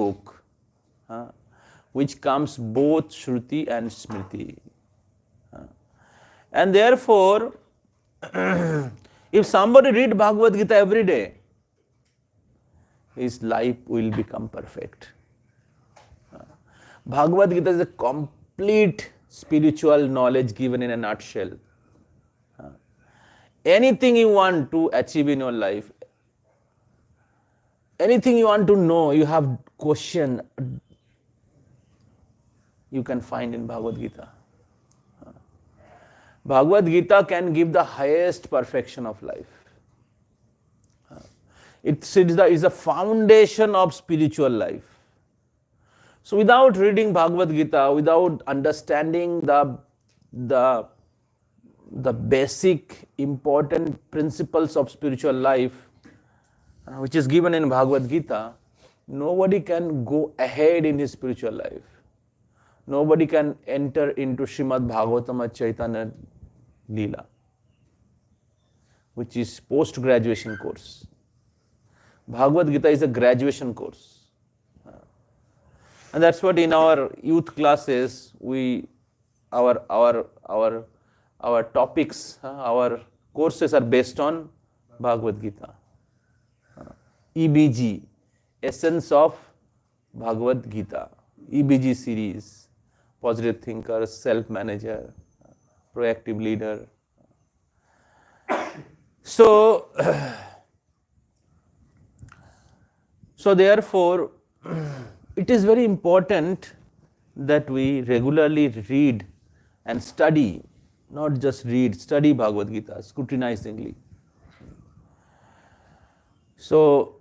book, which comes both Shruti and Smriti. And therefore, if somebody read Bhagavad Gita every day, his life will become perfect. Bhagavad Gita is a complete spiritual knowledge given in a nutshell. Anything you want to achieve in your life, anything you want to know, you have question, you can find in Bhagavad Gita. Bhagavad Gita can give the highest perfection of life. It is the foundation of spiritual life. So without reading Bhagavad Gita, without understanding the basic important principles of spiritual life, which is given in Bhagavad Gita, nobody can go ahead in his spiritual life. Nobody can enter into Srimad Bhagavatam or Chaitanya Leela, which is post-graduation course. Bhagavad Gita is a graduation course. And that's what in our youth classes, our topics, our courses are based on Bhagavad Gita. EBG, Essence of Bhagavad Gita. EBG series, Positive Thinker, Self-Manager, Proactive Leader. So therefore, it is very important that we regularly read and study, not just read, study Bhagavad Gita scrutinizingly. So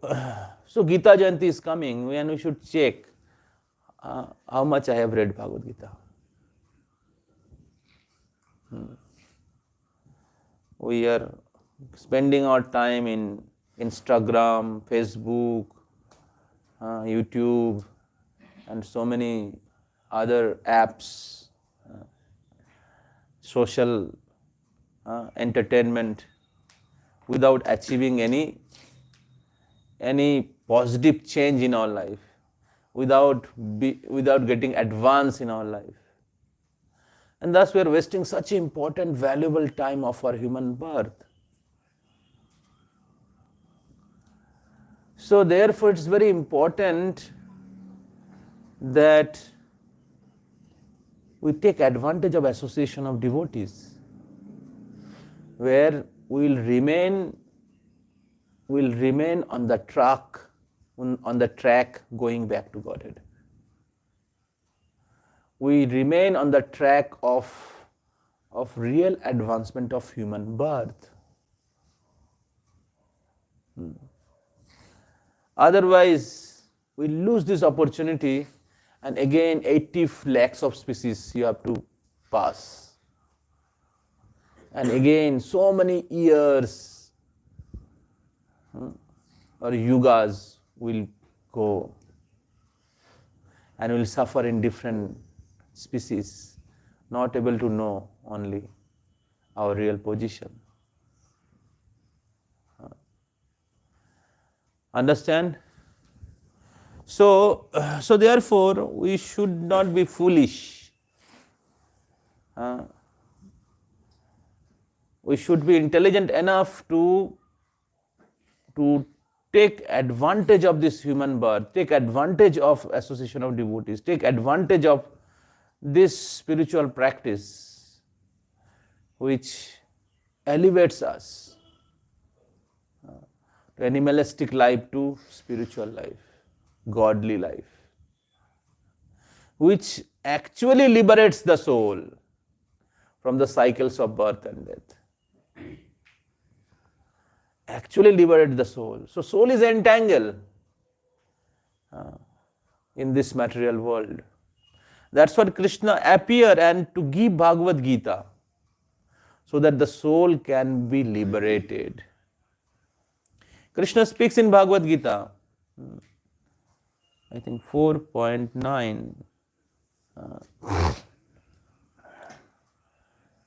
Gita Jayanti is coming, and we should check how much I have read Bhagavad Gita. We are spending our time in Instagram, Facebook, YouTube, and so many other apps, social entertainment, without achieving any positive change in our life, without getting advance in our life. And thus we are wasting such important, valuable time of our human birth. So therefore it's very important that we take advantage of association of devotees, where we will remain on the track going back to Godhead. We remain on the track of real advancement of human birth. Otherwise, we lose this opportunity, and again 80 lakhs of species you have to pass. And again so many years or yugas will go, and will suffer in different species, not able to know only our real position. Understand? So therefore, we should not be foolish. We should be intelligent enough to take advantage of this human birth, take advantage of association of devotees, take advantage of this spiritual practice which elevates us to animalistic life to spiritual life, godly life, which actually liberates the soul from the cycles of birth and death. Actually liberate the soul. So soul is entangled in this material world. That's what Krishna appeared and to give Bhagavad Gita, so that the soul can be liberated. Krishna speaks in Bhagavad Gita, I think 4.9.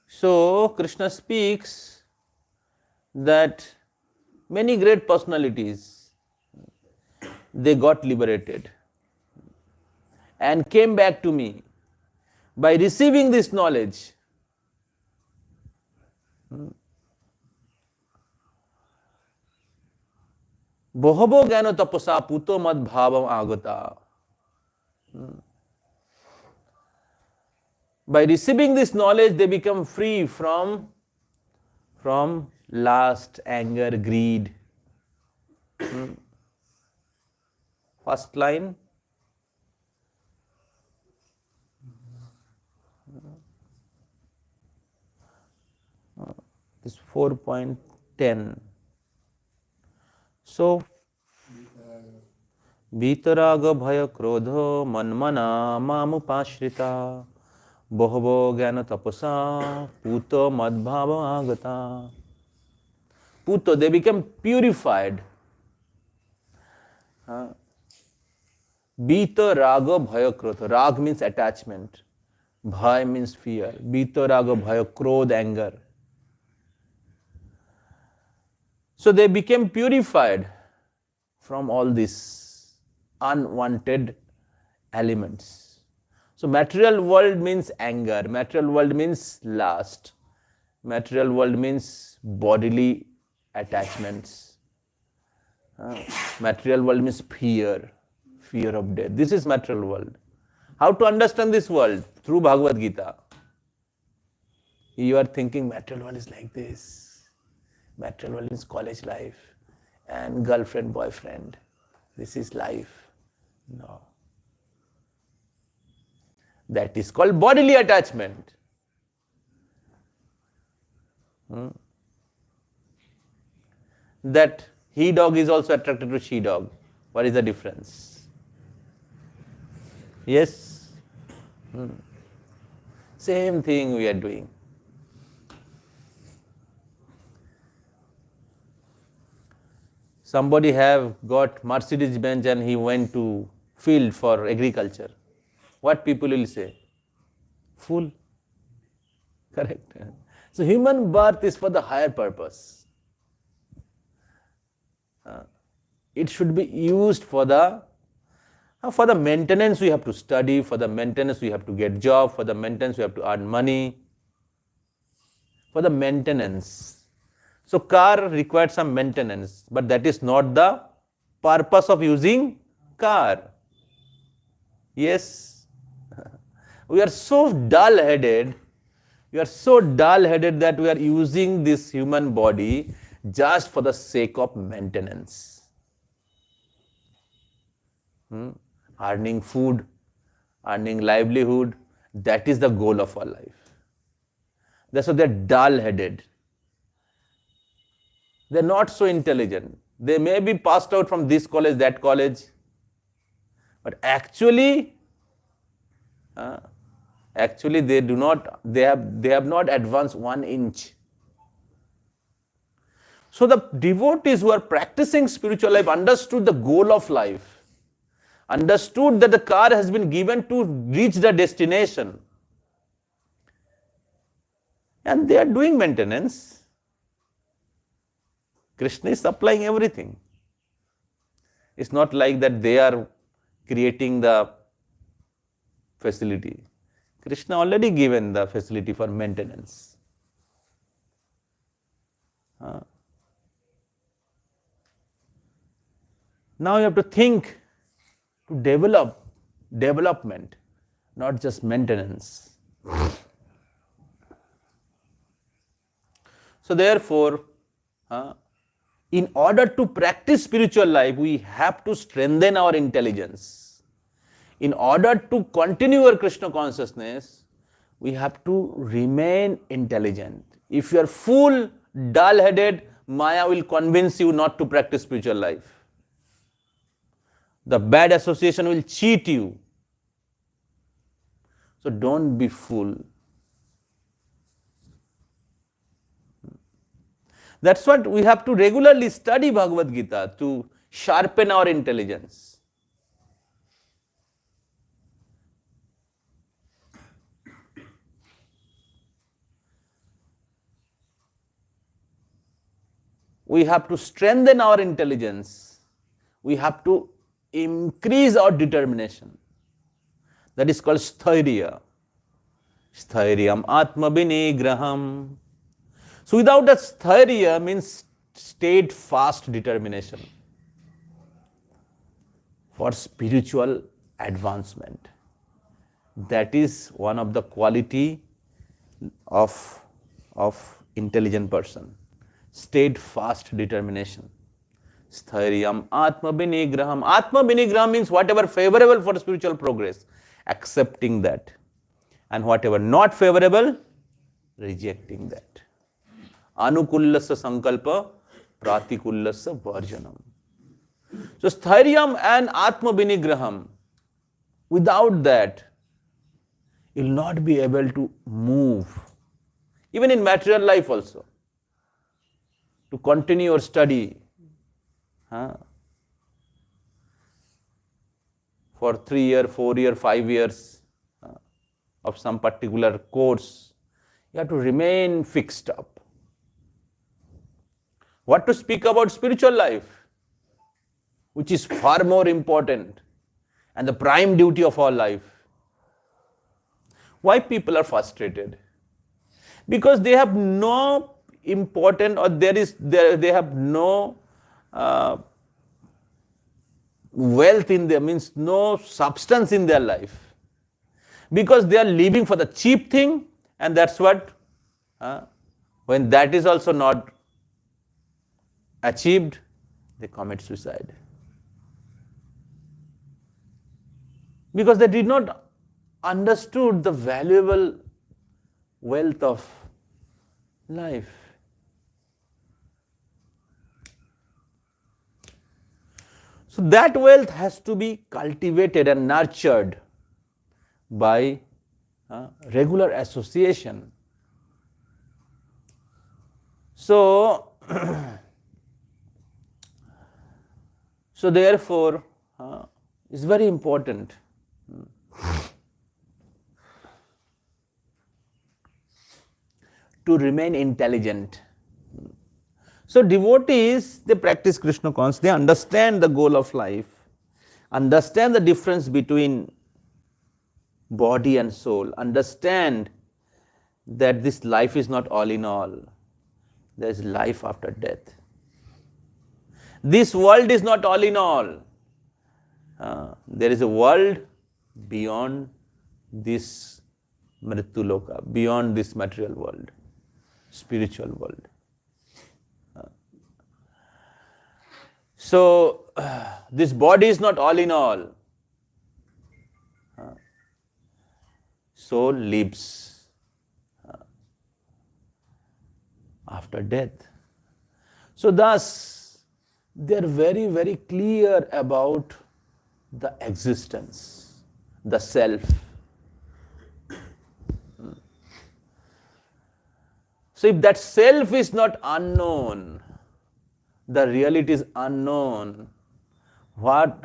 So Krishna speaks that many great personalities, they got liberated. and came back to me. By receiving this knowledge, Bohobo Gano Tapasa Puto Mad Bhavam Agata. By receiving this knowledge, they become free from lust, anger, greed. First line. This 4.10. So, Vitaraga Bhaya Krodho Manmana Mamupashrita Bohobo Gyana Tapasa Puto Madbhava Agata. Puto, they become purified. Bhita Raga Bhaya Krodha. Rag means attachment. Bhaya means fear. Bhita Raga Bhaya Krodha, anger. So they became purified from all these unwanted elements. So material world means anger, material world means lust, material world means bodily attachments, material world means fear, fear of death. This is material world. How to understand this world? Through Bhagavad Gita. You are thinking material world is like this. Material world is college life and girlfriend, boyfriend. This is life. No. That is called bodily attachment. That he dog is also attracted to she dog. What is the difference? Yes? Same thing we are doing. Somebody have got Mercedes Benz and he went to field for agriculture. What people will say? Fool. Correct. So human birth is for the higher purpose. It should be used for the maintenance we have to study, for the maintenance we have to get job, for the maintenance we have to earn money, for the maintenance. So car requires some maintenance, but that is not the purpose of using car. Yes. We are so dull-headed. We are so dull-headed that we are using this human body just for the sake of maintenance. Earning food, earning livelihood, that is the goal of our life. That's why they are dull-headed. They are not so intelligent. They may be passed out from this college, that college, but actually they have not advanced 1 inch. So the devotees who are practicing spiritual life understood the goal of life, understood that the car has been given to reach the destination, and they are doing maintenance. Krishna is supplying everything. It's not like that they are creating the facility. Krishna already given the facility for maintenance. Now you have to think to development, not just maintenance. So therefore, in order to practice spiritual life, we have to strengthen our intelligence. In order to continue our Krishna consciousness, we have to remain intelligent. If you are full, dull-headed, Maya will convince you not to practice spiritual life. The bad association will cheat you. So don't be fool. That's what we have to regularly study Bhagavad Gita to sharpen our intelligence. We have to strengthen our intelligence. We have to increase our determination. That is called sthairya. Stharyam atma vinigraham. So without a sthairya means steadfast determination for spiritual advancement. That is one of the quality of intelligent person. Steadfast determination. Stharyam atma vinigraham. Atma vinigraham means whatever favorable for spiritual progress, accepting that. And whatever not favorable, rejecting that. Anukullasya sankalpa, pratikullasya varjanam. So stharyam and atma vinigraham, without that, you will not be able to move. Even in material life also. To continue your study. For 3 years, 4 years, 5 years of some particular course, you have to remain fixed up. What to speak about spiritual life, which is far more important and the prime duty of our life. Why people are frustrated? Because they have no important, or they have no wealth in them, means no substance in their life. Because they are living for the cheap thing, and that's what, when that is also not achieved, they commit suicide. Because they did not understood the valuable wealth of life. So that wealth has to be cultivated and nurtured by regular association. So, so therefore, it's very important to remain intelligent. So devotees, they practice Krishna consciousness, they understand the goal of life, understand the difference between body and soul, understand that this life is not all in all. There is life after death. This world is not all in all. There is a world beyond this Mrityu-loka, beyond this material world, spiritual world. So, this body is not all in all. Soul lives after death. So thus, they are very, very clear about the existence, the self. So if that self is not unknown, the reality is unknown, what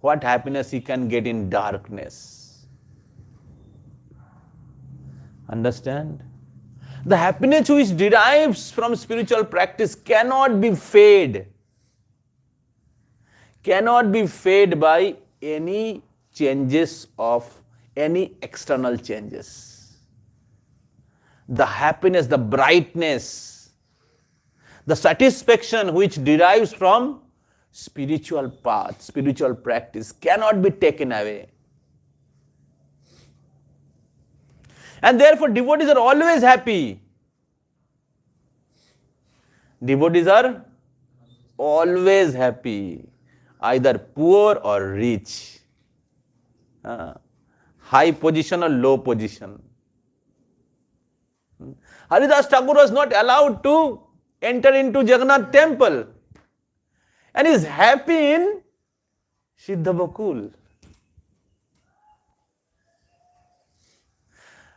happiness he can get in darkness? Understand? The happiness which derives from spiritual practice cannot be fed. Cannot be fed by any changes of any external changes. The happiness, the brightness, the satisfaction which derives from spiritual path, spiritual practice cannot be taken away. And therefore devotees are always happy. Devotees are always happy, either poor or rich, high position or low position. Haridas Thakur was not allowed to enter into Jagannath temple and is happy in Siddha Bakul.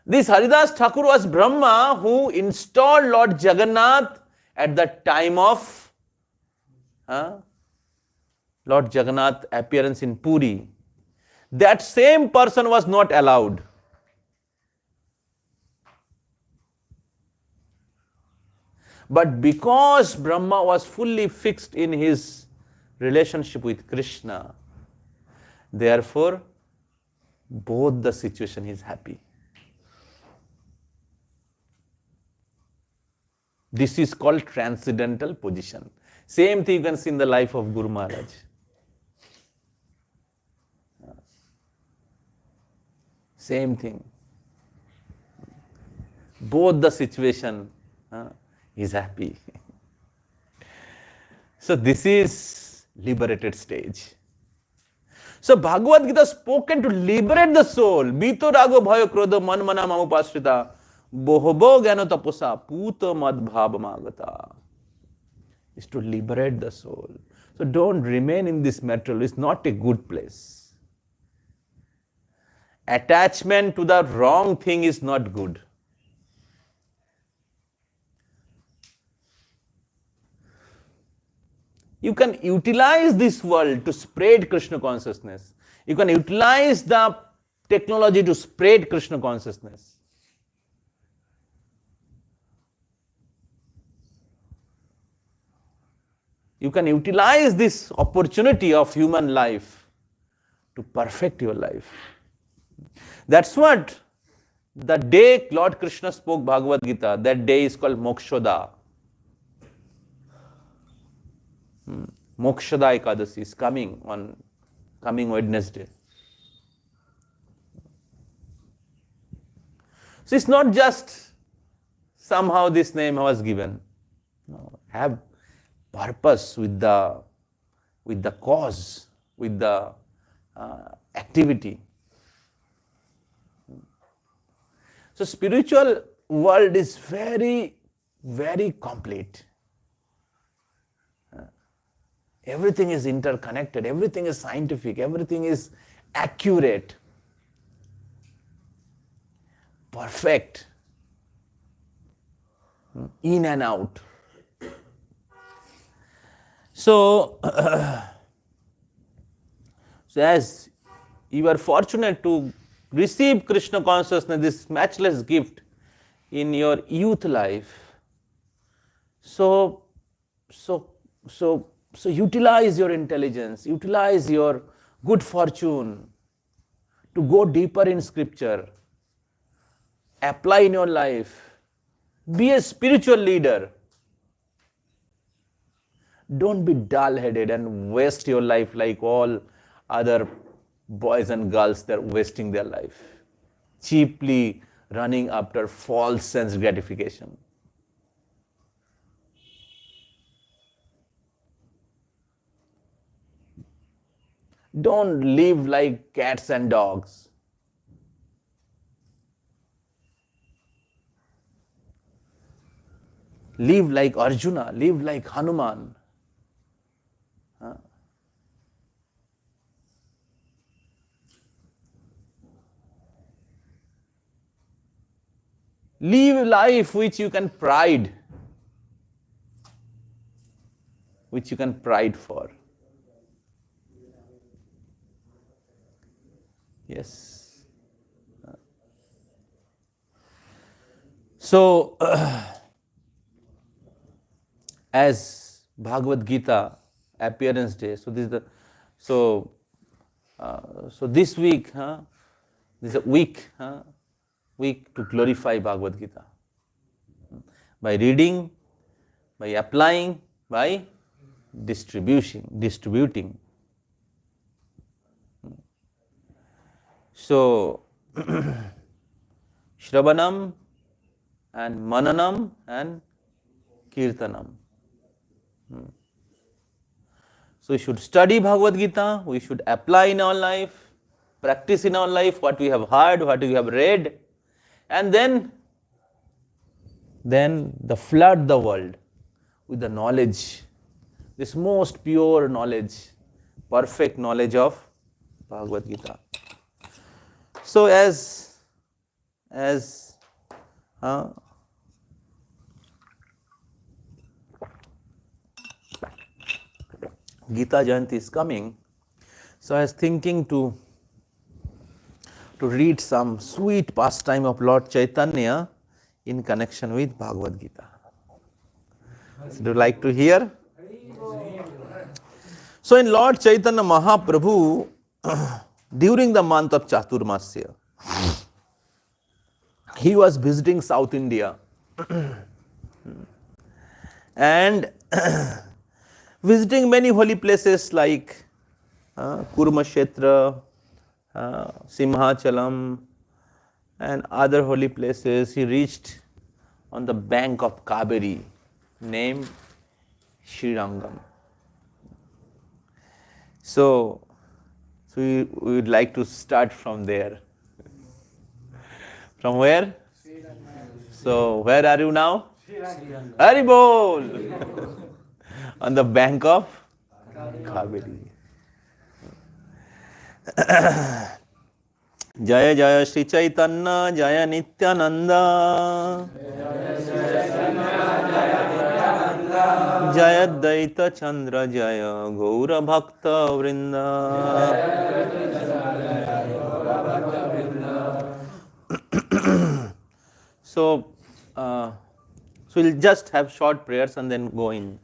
This Haridas Thakur was Brahma who installed Lord Jagannath at the time of Lord Jagannath appearance in Puri. That same person was not allowed. But because Brahma was fully fixed in his relationship with Krishna, therefore both the situation he is happy. This is called transcendental position. Same thing you can see in the life of Guru Maharaj. Same thing. Both the situation he is happy. So this is liberated stage. So Bhagavad Gita spoken to liberate the soul. Bito rago bhayo krodho man mana mamupashrita bohobo gyano taposa puto mad bhavamagata. Is to liberate the soul. So don't remain in this material. It's not a good place. Attachment to the wrong thing is not good. You can utilize this world to spread Krishna consciousness. You can utilize the technology to spread Krishna consciousness. You can utilize this opportunity of human life to perfect your life. That's what the day Lord Krishna spoke Bhagavad Gita, that day is called Mokshoda. Mokshada Ekadasi is coming on coming Wednesday. So it's not just somehow this name was given. No, have purpose with the cause, with the activity. So spiritual world is very, very complete. Everything is interconnected, everything is scientific, everything is accurate, perfect, in and out. So, as you are fortunate to receive Krishna consciousness, this matchless gift in your youth life, so utilize your intelligence, utilize your good fortune to go deeper in scripture, apply in your life, be a spiritual leader. Don't be dull-headed and waste your life like all other boys and girls. They're wasting their life, cheaply running after false sense gratification. Don't live like cats and dogs. Live like Arjuna, live like Hanuman. Live life which you can pride, which you can pride for. Yes. So, as Bhagavad Gita appearance day, so this is the so this week, this is a week to glorify Bhagavad Gita by reading, by applying, by distributing. So, Shravanam and Mananam and Kirtanam. So, we should study Bhagavad Gita, we should apply in our life, practice in our life what we have heard, what we have read, and then flood the world with the knowledge, this most pure knowledge, perfect knowledge of Bhagavad Gita. So as Gita Jayanti is coming, so I was thinking to read some sweet pastime of Lord Chaitanya in connection with Bhagavad Gita. So do you like to hear? So in Lord Chaitanya Mahaprabhu, during the month of Chaturmasya, he was visiting South India and visiting many holy places like Kurmashetra, Simhachalam, and other holy places. He reached on the bank of Kaveri, named Srirangam. So we would like to start from there. From where? So where are you now? Haribol! On the bank of Kaveri. Jaya Jaya Shri Chaitanya, Jaya Nityananda, Jaya Daita Chandra, Jaya Gaura Bhakta Vrinda. So we'll just have short prayers and then go in.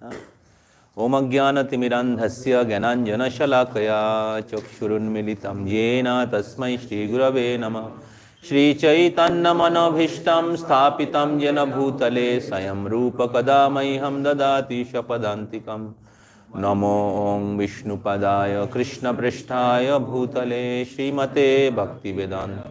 Om Ajnana Timirandhasya Gyananjana Shalakaya Chakshurunmilitam Yena Tasmai Shri Gurave Namah Shri Chaitanya Manabhishtam Sthapitam Jena Bhutale Sayam Rupa Kadamaiham Dadati Shapadantikam Namo Om Vishnu Padaya Krishna Prishtaya Bhutale Srimate Bhakti Vedanta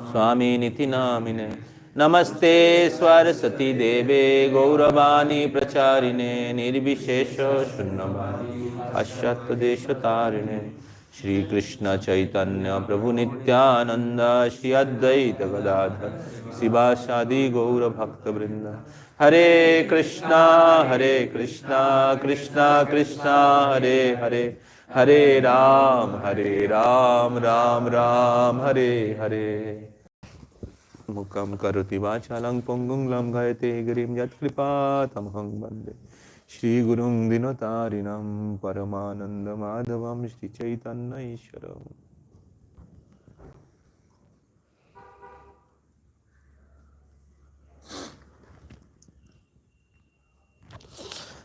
Swami Niti Namine Namaste Swarasati Deve Gauravani Pracharine Nirvishesha Shunnavani Ashyat Deshatarine Shri Krishna Chaitanya Prabhu Nityananda Shri Advaita Gadadhar Sivasadi Gaura Bhakta Vrinda Hare Krishna Krishna Krishna Hare Hare Hare Ram Ram Ram Hare Hare Mukam karoti vachalang ponggung lam gayate girim yat kripa tamhang bande Shri Gurung Dinotarinam Paramananda Madhavam Shri Chaitanya Ishwaram.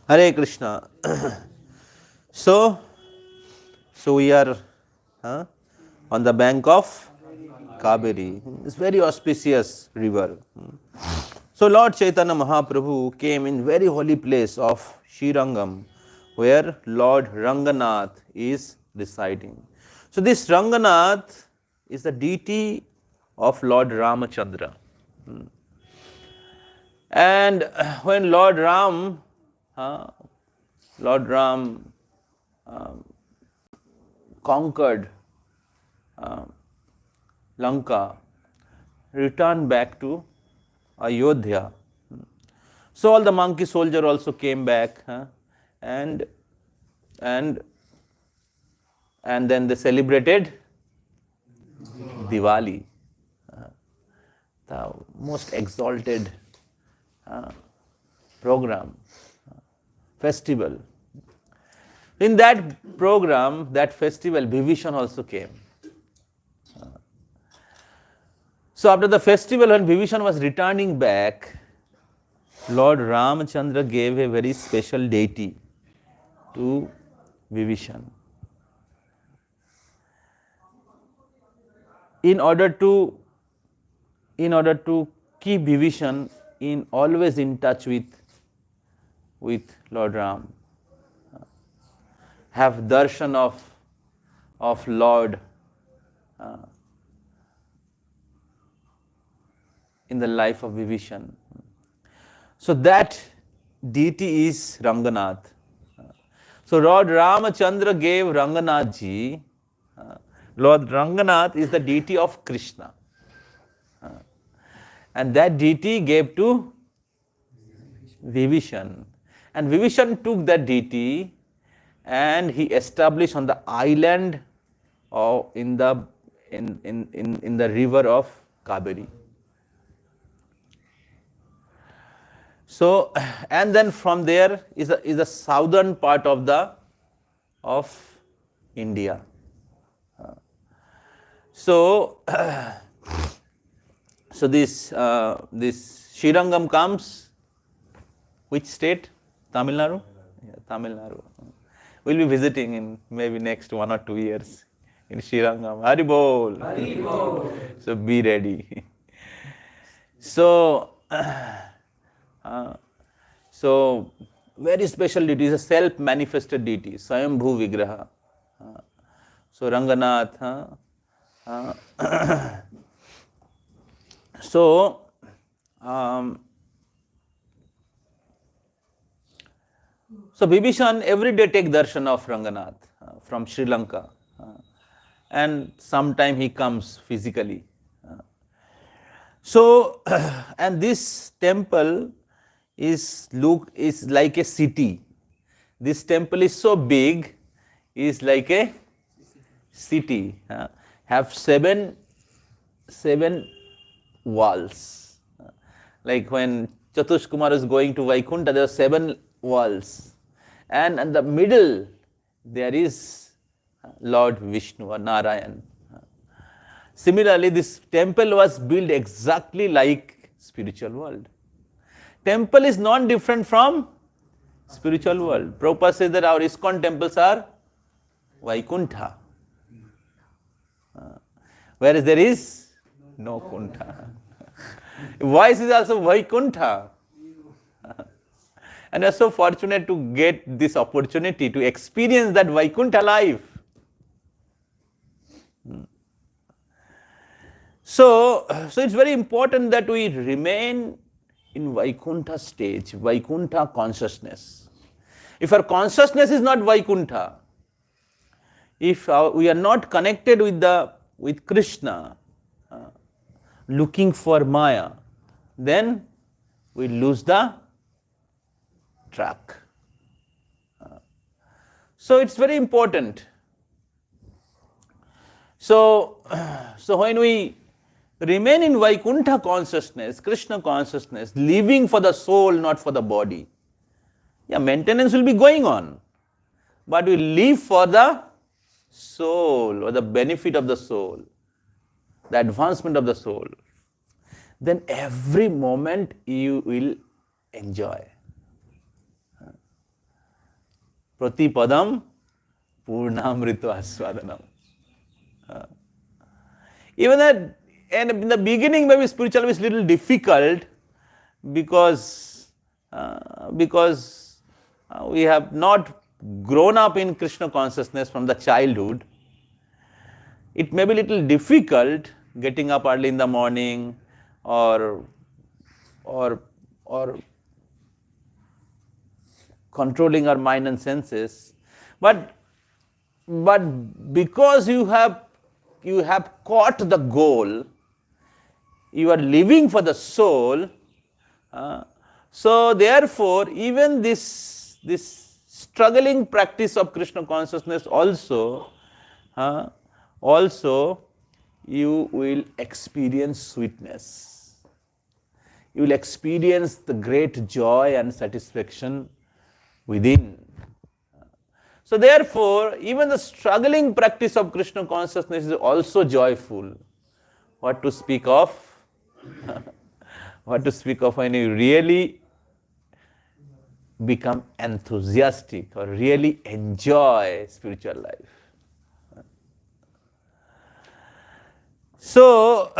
Hare Krishna. So we are on the bank of Kaveri. It's very auspicious river. So Lord Chaitanya Mahaprabhu came in very holy place of Srirangam, where Lord Ranganath is residing. So this Ranganath is the deity of Lord Ramachandra. And when Lord Ram conquered Lanka, returned back to Ayodhya. So all the monkey soldier also came back, and then they celebrated Diwali, the most exalted program, festival. In that program, that festival, Bhibhishan also came. So after the festival, when Bhibhishan was returning back, Lord Ramachandra gave a very special deity to Bhibhishan. In order to keep Bhibhishan always in touch with Lord Ram, have darshan of Lord in the life of Vibhishan. So that deity is Ranganath. So Lord Ramachandra gave Ranganath ji. Lord Ranganath is the deity of Krishna. And that deity gave to Vibhishan. And Vibhishan took that deity and he established on the island or in the river of Kaveri. So, and then from there is the southern part of India. So this Srirangam comes, which state? Tamil Nadu? Yeah, Tamil Nadu. We'll be visiting in maybe next 1 or 2 years. in Sri Rangam. Hari Bol. Hari Bol. So be ready. So, so very special deity is a self-manifested deity, Swayambhu Vigraha. So Ranganath. So, so Bibhishan every day take darshan of Ranganath from Sri Lanka, and sometime he comes physically. So, and this temple is like a city. This temple is so big, is like a city. Have seven walls. Like when Chatush Kumar is going to Vaikuntha, there are 7 walls. And in the middle, there is Lord Vishnu or Narayan. Similarly, this temple was built exactly like spiritual world. Temple is not different from spiritual world. Prabhupada says that our ISKCON temples are Vaikuntha. Whereas there is no Kuntha. Voice is also Vaikuntha. And we are so fortunate to get this opportunity to experience that Vaikuntha life. So it's very important that we remain in Vaikuntha stage, Vaikuntha consciousness. If our consciousness is not Vaikuntha, if we are not connected with Krishna, looking for Maya, then we lose the track. So it's very important. So when we remain in Vaikuntha consciousness, Krishna consciousness, living for the soul, not for the body, maintenance will be going on, but we live for the soul or the benefit of the soul, the advancement of the soul, then every moment you will enjoy. Pratipadam Purnamrito Aswadanam. Even that, and in the beginning maybe spiritual is little difficult because we have not grown up in Krishna consciousness from the childhood. It may be little difficult getting up early in the morning or controlling our mind and senses, but because you have caught the goal, you are living for the soul. So therefore, even this struggling practice of Krishna consciousness also you will experience sweetness. You will experience the great joy and satisfaction within. So therefore, even the struggling practice of Krishna consciousness is also joyful. What to speak of? What to speak of when you really become enthusiastic or really enjoy spiritual life. So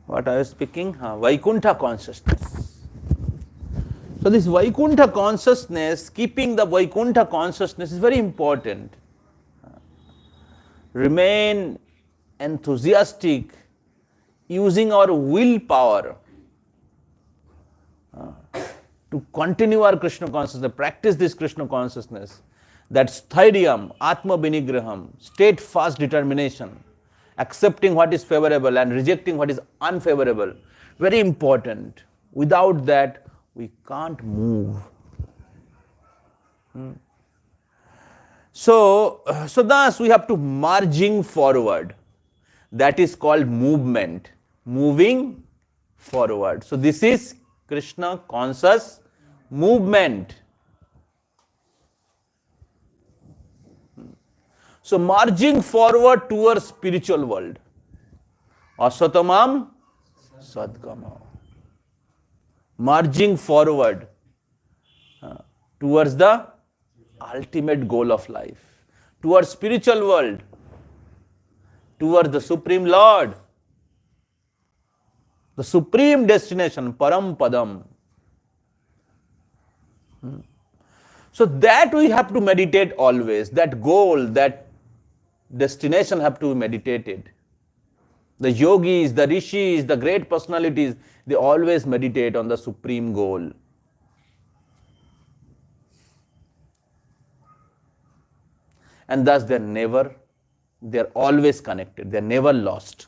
what I was speaking? Vaikuntha consciousness. So this Vaikuntha consciousness, keeping the Vaikuntha consciousness is very important. Remain enthusiastic, using our willpower to continue our Krishna consciousness, practice this Krishna consciousness. That's Stairyam, Atma Vinigraham, steadfast determination, accepting what is favorable and rejecting what is unfavorable. Very important. Without that, we can't move. So thus we have to marching forward. That is called movement, moving forward. So this is Krishna conscious movement. So marching forward towards spiritual world. Asatamam Sadgama. Marching forward towards the ultimate goal of life, towards spiritual world, towards the Supreme Lord, the supreme destination, Param Padam. So that we have to meditate always. That goal, that destination have to be meditated. The yogis, the rishis, the great personalities, they always meditate on the supreme goal. And thus they're always connected, they're never lost.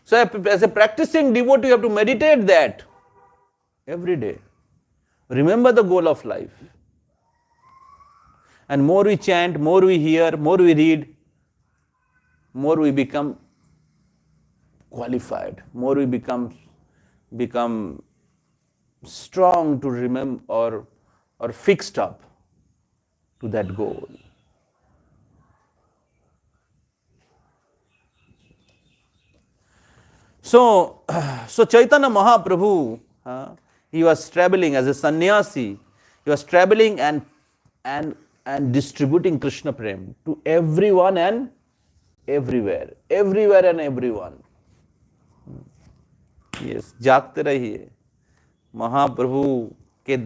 So as a practicing devotee, you have to meditate that every day. Remember the goal of life. And more we chant, more we hear, more we read, more we become qualified, more we become strong to remember or fixed up to that goal. So Chaitanya Mahaprabhu, he was traveling as a sannyasi. He was traveling and distributing Krishna Prem to everyone and everywhere and everyone. Yes, जागते रहिए. महाप्रभु के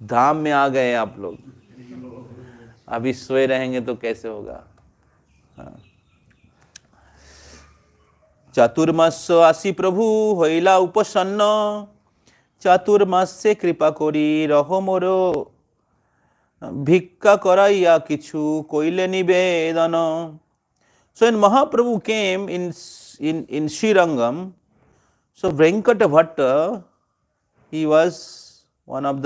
धाम में आ गए आप लोग. अभी सोए रहेंगे तो कैसे होगा? চাতুর্মাস্য আসি প্রভু হইলা উপসন্ন চাতুর্মাস্যে কৃপা করি রহমর ভিক্ষা করাইয়া কিছু কইলে নিবেদন. So when Mahaprabhu came in Srirangam, so Venkata Bhatta, he was one of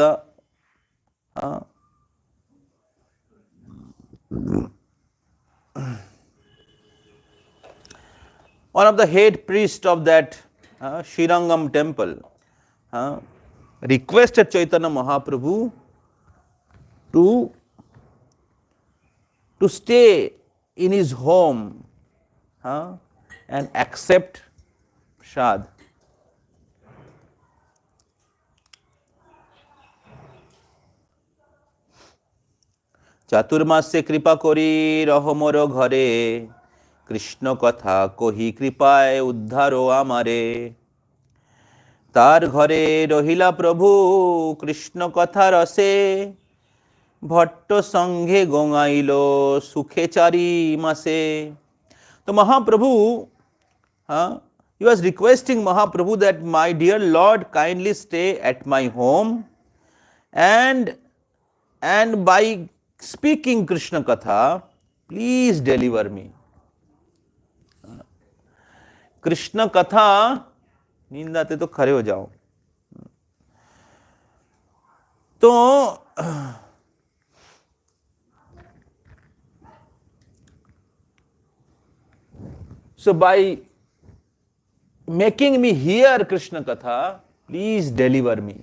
the head priest of that Srirangam temple, requested Chaitanya Mahaprabhu to stay in his home and accept prasad. চাতুর্মাস্যে কৃপা করি রহমর ঘরে কৃষ্ণ কথা কহি কৃপায় উদ্ধার আমারে. তার ঘরে রহিলা প্রভু কৃষ্ণ কথা রসে ভট্ট সঙ্গে গোঙাইল সুখে চারি মাসে. তো Mahaprabhu, he was requesting Mahaprabhu that my dear Lord kindly stay at my home and by speaking Krishna Katha, please deliver me. Krishna Katha, नींद आते तो खड़े हो जाओ. तो so by making me hear Krishna Katha, please deliver me.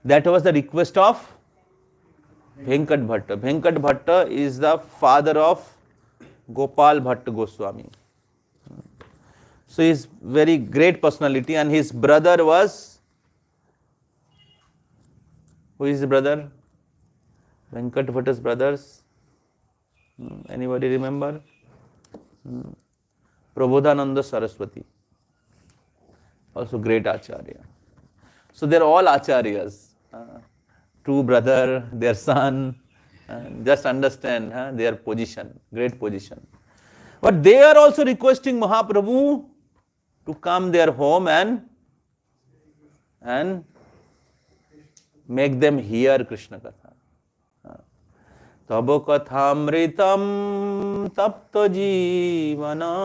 That was the request of Venkat Bhatta. Venkat Bhatta is the father of Gopal Bhatta Goswami. So he is very great personality, and his brother was, who is the brother? Venkat Bhatta's brothers? Anybody remember? Prabodhananda Saraswati, also great Acharya. So they are all Acharyas. Two brother, their son, just understand their position, great position. But they are also requesting Mahaprabhu to come their home and make them hear Krishna Katha. Tabo kathamritam tapta jivanam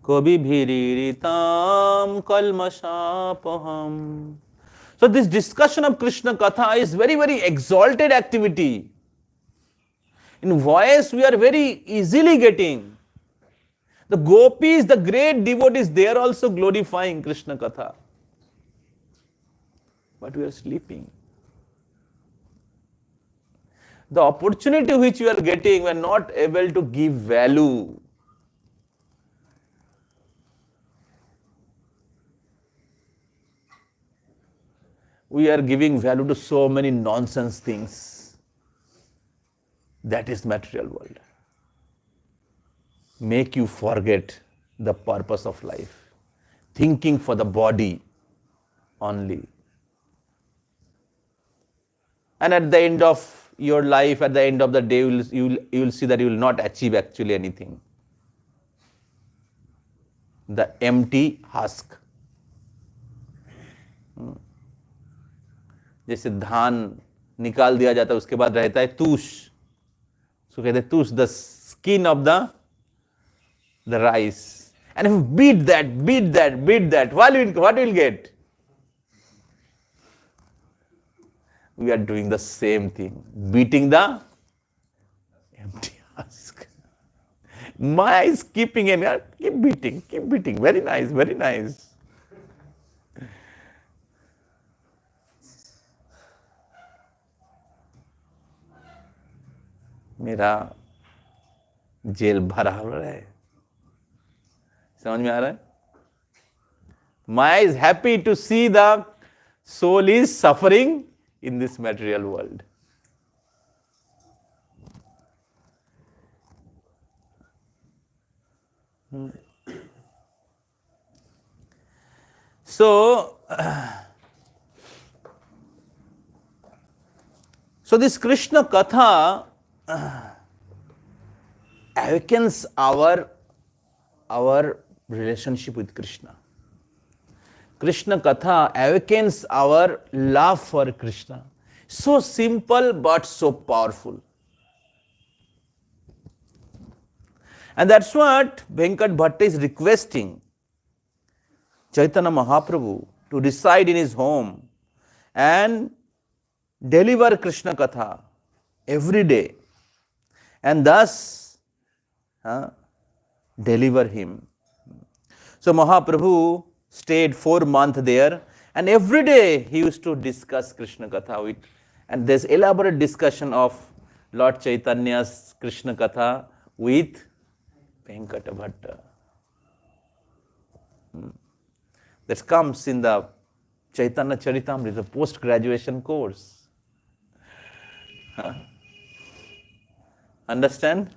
kabi bhiriritam kalmashapaham. So this discussion of Krishna Katha is very, very exalted activity. In voice we are very easily getting. The gopis, the great devotees, they are also glorifying Krishna Katha. But we are sleeping. The opportunity which you are getting, we are not able to give value. We are giving value to so many nonsense things. That is material world. Make you forget the purpose of life. Thinking for the body only. And at the end of your life, at the end of the day, you will see that you will not achieve actually anything. The empty husk. जैसे धान निकाल दिया जाता है, उसके बाद रहता है तूष. उसको कहते हैं तूष, the skin of the rice. And if you beat that, what will you get? We are doing the same thing, beating the empty husk. Maya is keeping in, keep beating. Very nice, very nice. मेरा jail भरा हो रहा है. समझ में आ रहा है? Maya is happy to see the soul is suffering in this material world. So this Krishna Katha awakens our relationship with Krishna. Krishna Katha awakens our love for Krishna. So simple but so powerful. And that's what Venkat Bhatta is requesting Chaitanya Mahaprabhu to reside in his home and deliver Krishna Katha every day. And thus deliver him. So Mahaprabhu stayed 4 months there, and every day he used to discuss Krishna Katha with, and there's elaborate discussion of Lord Chaitanya's Krishna Katha with Venkata Bhatta. That comes in the Chaitanya Charitamrita, the post-graduation course. Understand?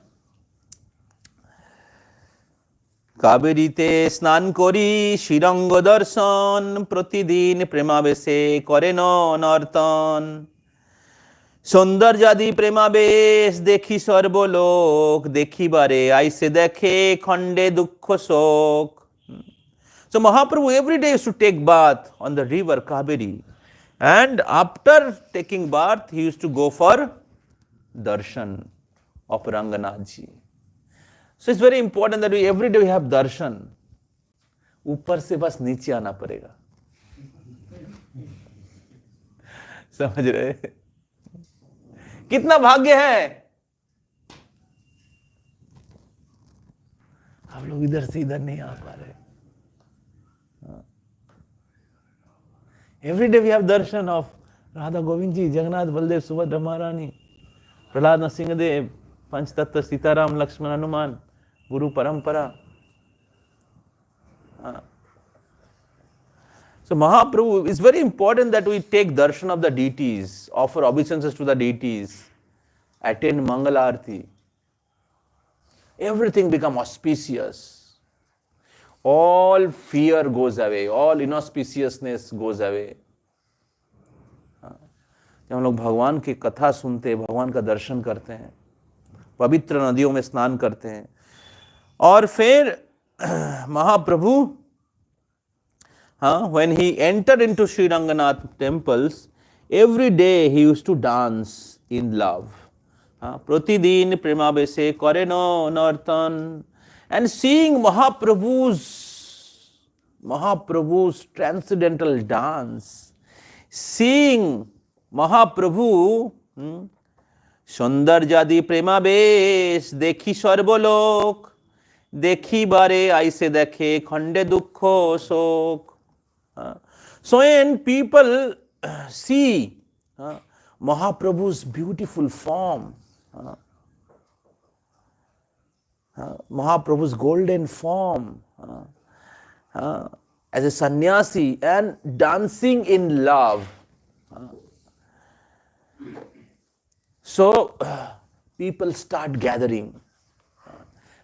কাবেরীতে স্নান করি শ্রীরঙ্গ দর্শন প্রতিদিন প্রেমাবেশে করেন নর্তন সৌন্দর্যাদি প্রেমাবেশ দেখি সর্বলোক দেখিবারে আইসে দেখে খণ্ডে দুঃখ শোক. So Mahaprabhu every day used to take bath on the river Kaveri, and after taking bath he used to go for darshan of Ranganathji. So it's very important that every day we have darshan. ऊपर से बस नीचे आना पड़ेगा. समझ रहे? कितना भाग्य है. हम लोग इधर से इधर नहीं आ पा रहे. Every day we have darshan of Radha Govind Ji, Jagannath, Baldev, Subhadra, Maharani, Prahlad Nrsimhadev, Panch Tattva, Sitaram, Lakshman, Hanuman, Guru Parampara. So Mahaprabhu, it's very important that we take darshan of the deities, offer obeisances to the deities, attend Mangala Arati. Everything becomes auspicious. All fear goes away, all inauspiciousness goes away. जब हम लोग भगवान की कथा सुनते हैं, भगवान का दर्शन करते हैं, पवित्र नदियों में स्नान करते हैं, और फिर महाप्रभु when he entered into Sri Ranganath temples, every day he used to dance in love. Pratidin premabese koreno nartan. And seeing Mahaprabhu's transcendental dance, seeing Mahaprabhu, Sundarjadi premabesh, dekhi sarbolok, dekhi bare aise dekhe, khande dukkho sok. So when people see Mahaprabhu's beautiful form, Mahaprabhu's golden form, as a sannyasi and dancing in love. So people start gathering.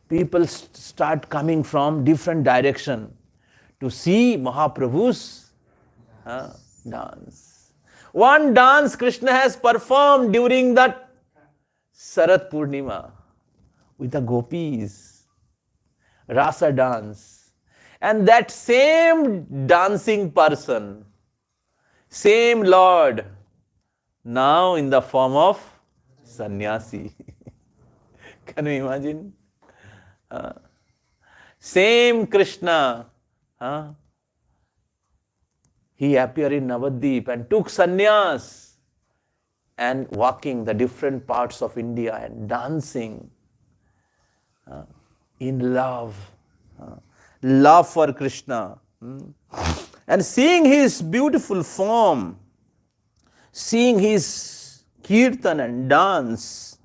People start coming from different direction to see Mahaprabhu's dance. One dance Krishna has performed during that Sarat Purnima with the gopis, rasa dance. And that same dancing person, same Lord, now in the form of sannyasi. Can you imagine? Same Krishna, he appeared in Navadvip and took sannyas and walking the different parts of India and dancing in love, love for Krishna. And seeing his beautiful form, seeing his kirtan and dance,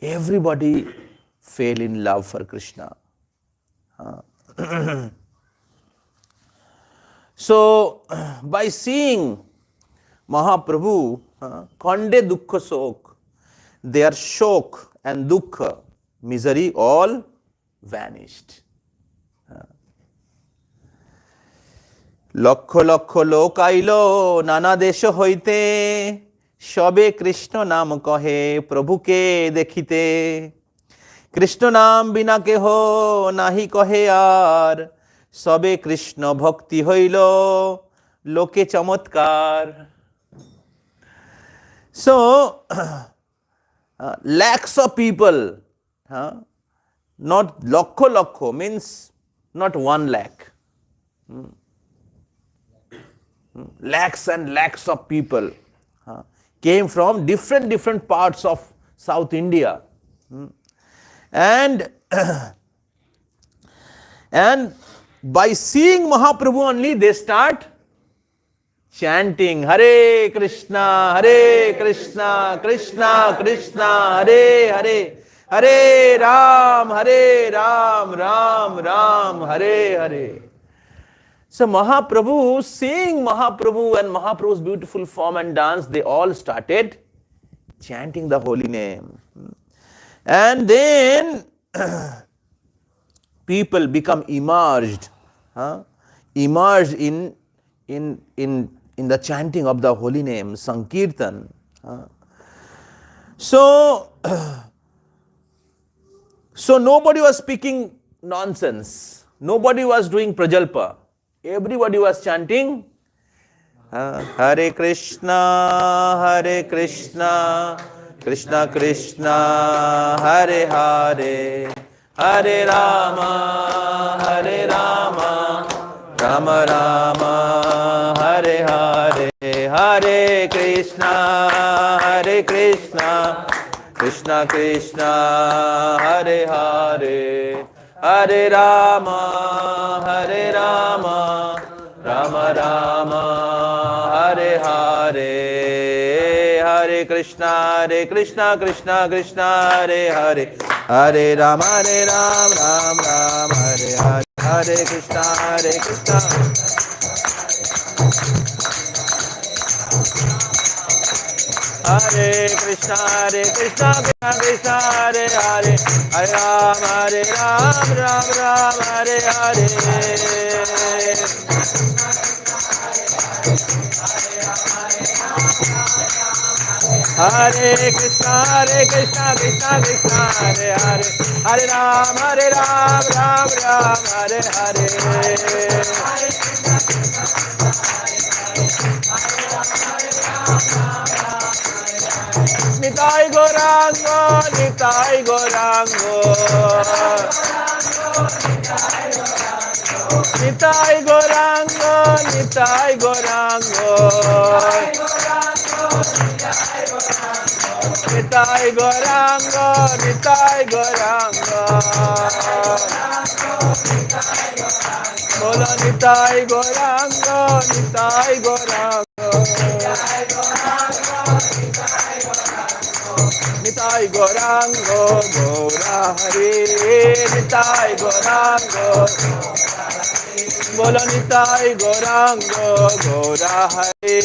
everybody fell in love for Krishna. So, by seeing Mahaprabhu, Khande Dukkha Sok, their shok and dukkha, misery, all vanished. Lakh lakh লোক আইল নানা দেশ হইতে, সবে কৃষ্ণ নাম কহে প্রভুকে দেখিতে। কৃষ্ণ নাম বিনা কেহ নাহি কহে আর, সবে কৃষ্ণ ভক্তি হইল লোকে চমৎকার। So, lakhs of people, not lakho lakho, means not 1 lakh. Lakhs and lakhs of people came from different parts of South India. And by seeing Mahaprabhu only, they start chanting Hare Krishna, Krishna Krishna, Hare Hare, Hare Ram, Ram Ram, Hare Hare. So Mahaprabhu, seeing Mahaprabhu and Mahaprabhu's beautiful form and dance, they all started chanting the holy name. And then people become immersed in the chanting of the holy name, Sankirtan. So nobody was speaking nonsense. Nobody was doing prajalpa. Everybody was chanting Hare Krishna, Krishna Krishna, Hare Hare, Hare Rama, Rama Rama, Hare Hare, Hare Krishna, Krishna Krishna, Hare Hare, Hare Rama, Rama Rama, Hare Hare, Hare Krishna, Krishna Krishna, Hare Hare, Hare Rama, Ram Ram, Hare Hare, Hare Krishna, Hare Krishna, Krishna Krishna, Hare Hare, Hare Ram, Ram Ram, Hare Hare. Hare Krishna, Krishna Krishna, Hare Hare, Hare Ram, Ram Ram, Hare Hare. Nitai Gaurango, Nitai Gaurango, Nitai Gaurango, Nitai Gaurango, Nitai Gaurango, Nitai Gaurango, Bolo Nitai Gaurango, Nitai Gaurango. Nitai Gaurango Gaura Hare, Nitai Gaurango, Bolo Nitai Gaurango Gaura Hare,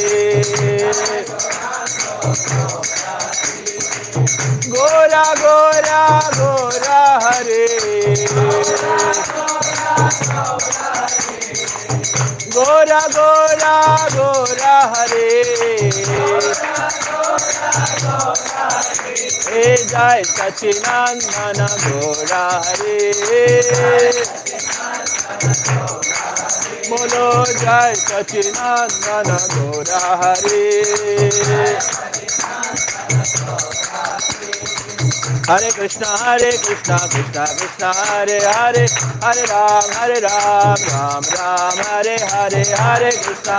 Gora Gora Gora Hare, Gora Gora Gora Hare, Hey Jai Sachinandana Gora Hare, Bolo Jai Sachinandana Gora Hare, Hare Krishna Krishna Krishna Hare Hare, Hare Ram Ram Ram Hare Hare, Hare Krishna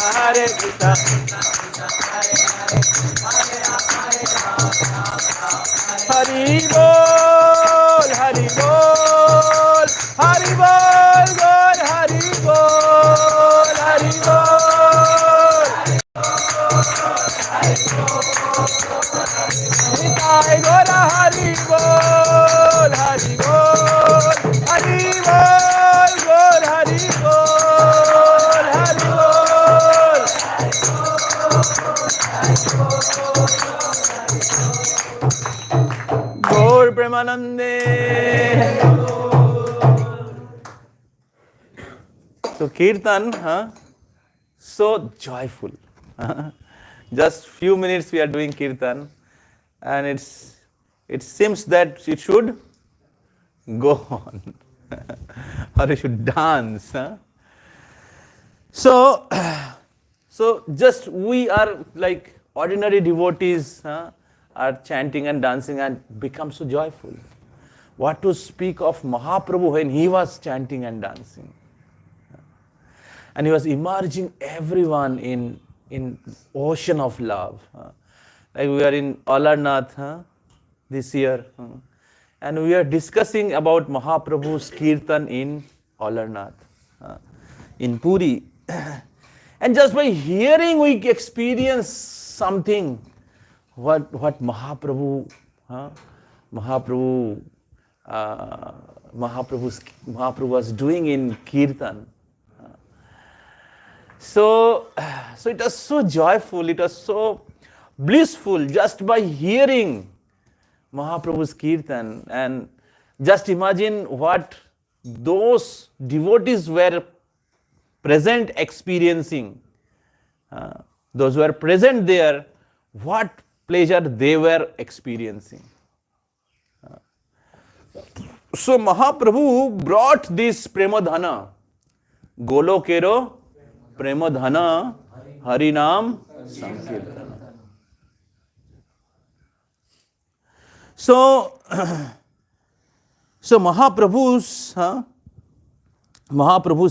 Hari Bol, Hari Bol, Hari Bol, Gaur Hari Bol, Hari Bol. Nitai Gaura Hari Bol, Hari Bol, Hari Bol, Gaur Hari Bol, Hari Bol. Gaur Premanande. So Kirtan, so joyful. Just few minutes we are doing Kirtan, and it seems that it should go on, or it should dance. So just we are like ordinary devotees are chanting and dancing and become so joyful. What to speak of Mahaprabhu when he was chanting and dancing? And he was immersing everyone in ocean of love. Like we are in Alarnath this year, and we are discussing about Mahaprabhu's Kirtan in Alarnath, in Puri. And just by hearing we experience something, what Mahaprabhu was doing in Kirtan. So it was so joyful, it was so blissful just by hearing Mahaprabhu's Kirtan. And just imagine what those devotees were present experiencing. Those who were present there, what pleasure they were experiencing. So Mahaprabhu brought this Premadhana, Golokero Premadhana Harinam Sankirtana. So Mahaprabhu's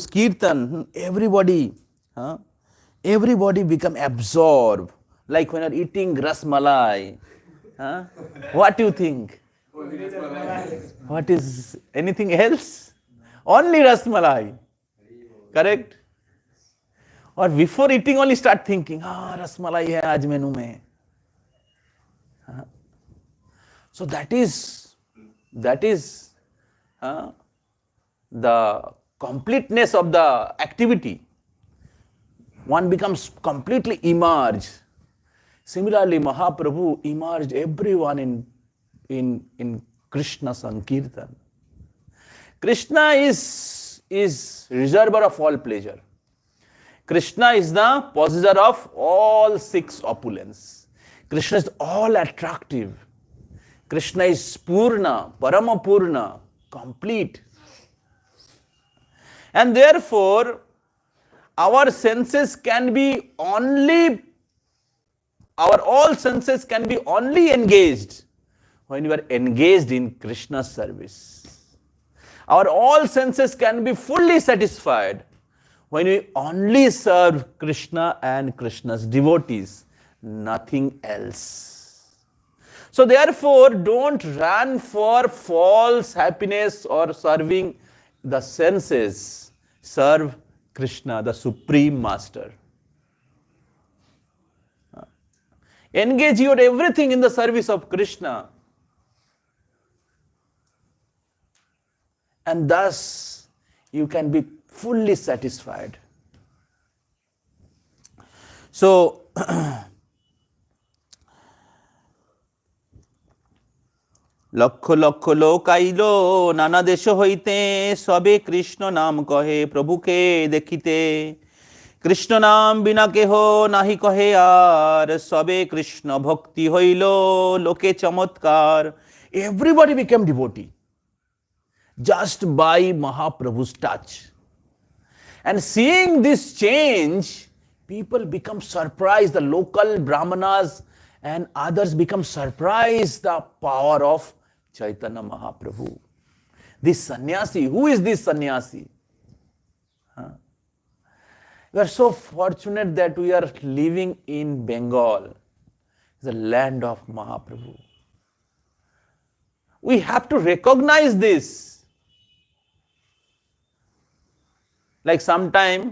Kirtan, everybody become absorbed. Like when you're eating rasmalai. What do you think? What is anything else? Only rasmalai. Correct? Or before eating only start thinking, rasmalai hai aaj menu mein. So that is the completeness of the activity. One becomes completely immersed. Similarly, Mahaprabhu immersed everyone in Krishna Sankirtan. Krishna is reservoir of all pleasure. Krishna is the possessor of all six opulence. Krishna is all attractive. Krishna is Purna, Paramapurna, complete. And therefore, our senses can be only, all senses can be only engaged when you are engaged in Krishna's service. Our all senses can be fully satisfied when we only serve Krishna and Krishna's devotees, nothing else. So therefore, don't run for false happiness or serving the senses. Serve Krishna, the Supreme Master. Engage your everything in the service of Krishna. And thus you can be fully satisfied. So, lakh lakh লোক আইল নানা দেশ হইতে, সবে কৃষ্ণ নাম কহে প্রভুকে দেখিতে। কৃষ্ণ নাম বিনা কেহ নাহি কহে আর, সবে কৃষ্ণ ভক্তি হইল লোকে চমৎকার। Everybody became devotee just by Mahaprabhu's touch. And seeing this change, people become surprised. The local brahmanas and others become surprised the power of Chaitanya Mahaprabhu. This sannyasi, who is this sannyasi? We are so fortunate that we are living in Bengal, the land of Mahaprabhu. We have to recognize this. Like sometime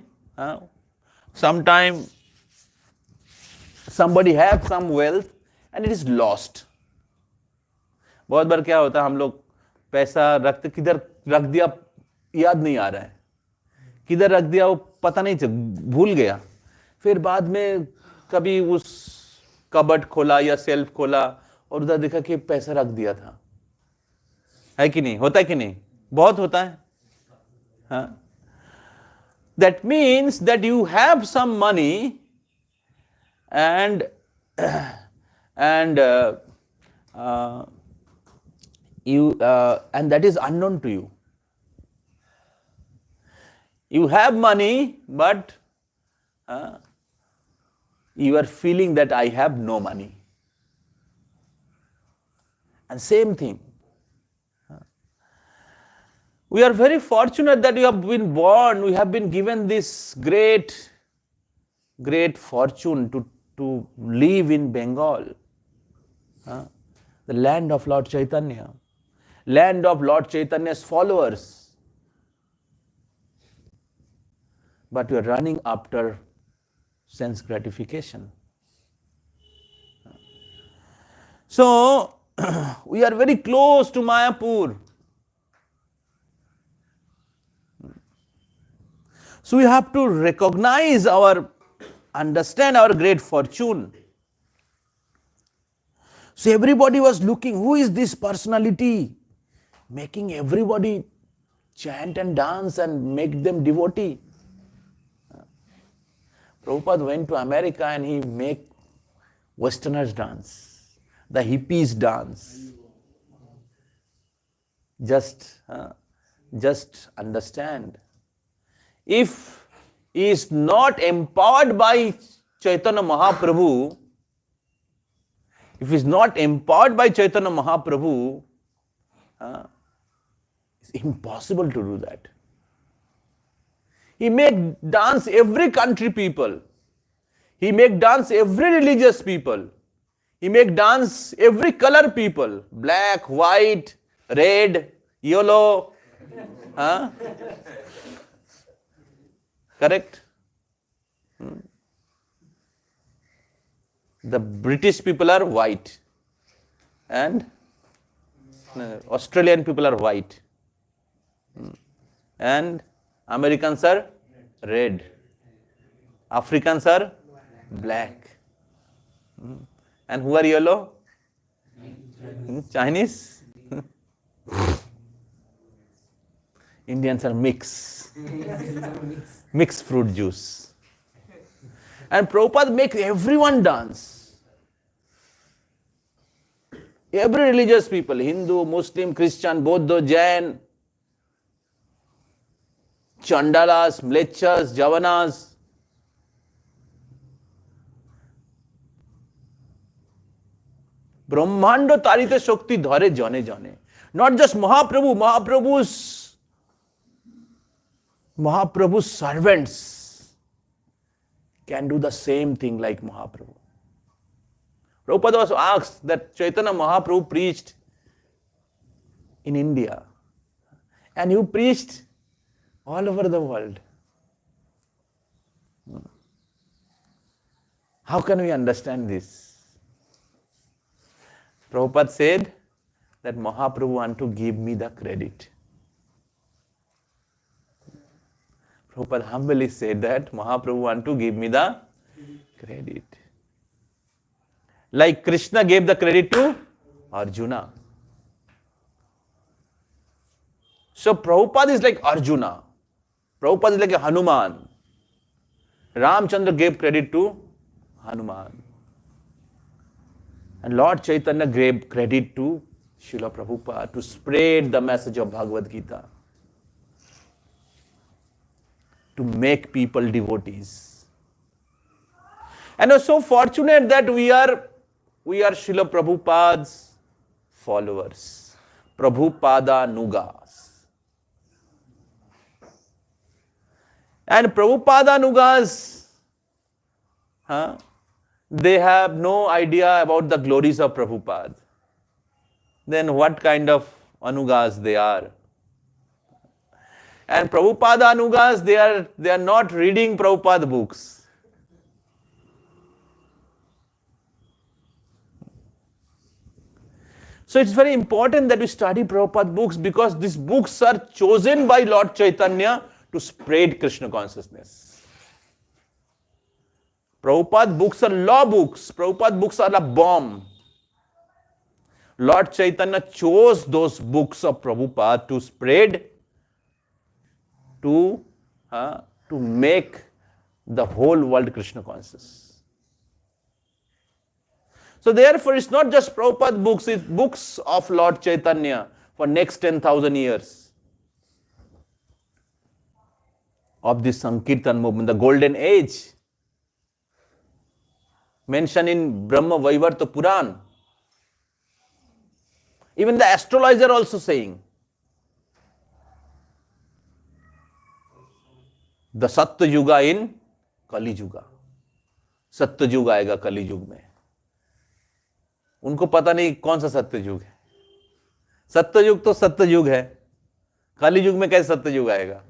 somebody have some wealth and it is lost. बहुत बार क्या होता है, हम लोग पैसा रखते, किधर रख दिया याद नहीं आ रहा है, किधर रख दिया वो पता नहीं चल, भूल गया। फिर बाद में कभी उस कबर्ड खोला या सेल्फ खोला और उधर देखा कि पैसा रख दिया था। है कि नहीं? होता है कि नहीं? बहुत होता है। हाँ, that means that you have some money and that is unknown to you. You have money, but you are feeling that I have no money. And same thing. We are very fortunate that we have been born, we have been given this great fortune to live in Bengal, the land of Lord Chaitanya, land of Lord Chaitanya's followers. But we are running after sense gratification. So, we are very close to Mayapur. So we have to recognize understand our great fortune. So everybody was looking, who is this personality making everybody chant and dance and make them devotee? Prabhupada went to America and he make Westerners dance, the hippies dance. Just understand. If he is not empowered by Chaitanya Mahaprabhu, it's impossible to do that. He make dance every country people. He make dance every religious people. He make dance every color people. Black, white, red, yellow. Correct? The British people are white and Australian people are white and Americans are red, Africans are black, and who are yellow? Chinese. Indians are mixed fruit juice. And Prabhupada makes everyone dance. Every religious people, Hindu, Muslim, Christian, Buddha, Jain, Chandalas, Mlechas, Javanas. Brahmanda tarite shakti dhare jane jane. Not just Mahaprabhu, Mahaprabhu's servants can do the same thing like Mahaprabhu. Prabhupada was asked that Chaitanya Mahaprabhu preached in India and you preached all over the world. How can we understand this? Prabhupada said that Mahaprabhu want to give me the credit. Prabhupada humbly said that Mahaprabhu want to give me the credit. Like Krishna gave the credit to Arjuna. So Prabhupada is like Arjuna. Prabhupada is like a Hanuman. Ramchandra gave credit to Hanuman. And Lord Chaitanya gave credit to Srila Prabhupada to spread the message of Bhagavad Gita, to make people devotees. And we're so fortunate that we are Srila Prabhupada's followers, Prabhupada Nugas. And Prabhupada Nugas, they have no idea about the glories of Prabhupada. Then what kind of Anugas they are? And Prabhupada Anugas, they are not reading Prabhupada books. So it's very important that we study Prabhupada books, because these books are chosen by Lord Chaitanya to spread Krishna consciousness. Prabhupada books are law books. Prabhupada books are a bomb. Lord Chaitanya chose those books of Prabhupada to spread, to make the whole world Krishna conscious. So therefore, it's not just Prabhupada books, it's books of Lord Chaitanya for next 10,000 years of this Sankirtan movement, the golden age, mentioned in Brahma Vaivarta Puran. Even the astrologer also saying, the Satya Yuga in Kali Yuga. Satya Yuga आएगा Kali Yuga में. उनको पता नहीं कौन सा सत्य युग है. सत्य युग तो सत्य युग है. कली युग में कैसे सत्य युग आएगा?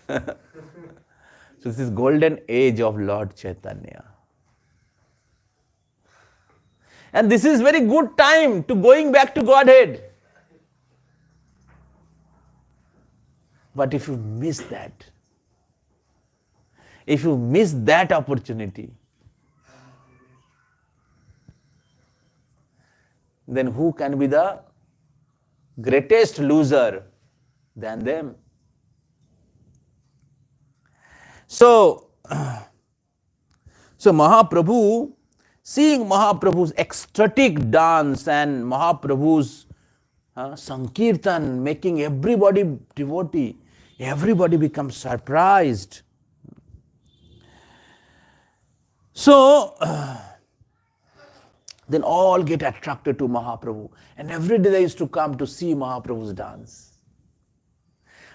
So this is golden age of Lord Chaitanya. And this is very good time to going back to Godhead. But if you miss that opportunity, then who can be the greatest loser than them? So Mahaprabhu, seeing Mahaprabhu's ecstatic dance and Mahaprabhu's Sankirtan making everybody devotee, everybody becomes surprised. So then all get attracted to Mahaprabhu. And every day they used to come to see Mahaprabhu's dance.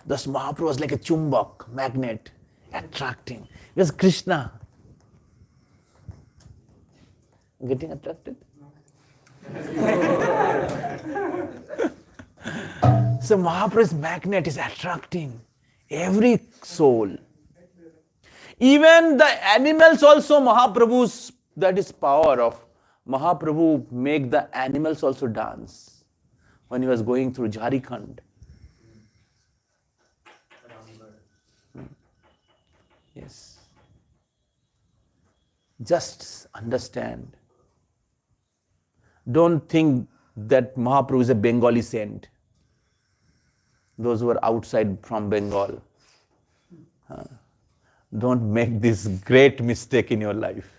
Thus Mahaprabhu was like a chumbak, magnet, attracting. Because Krishna. Getting attracted? So Mahaprabhu's magnet is attracting every soul. Even the animals also, Mahaprabhu's, that is power of Mahaprabhu make the animals also dance when he was going through Jharkhand. Yes. Just understand. Don't think that Mahaprabhu is a Bengali saint. Those who are outside from Bengal. Don't make this great mistake in your life.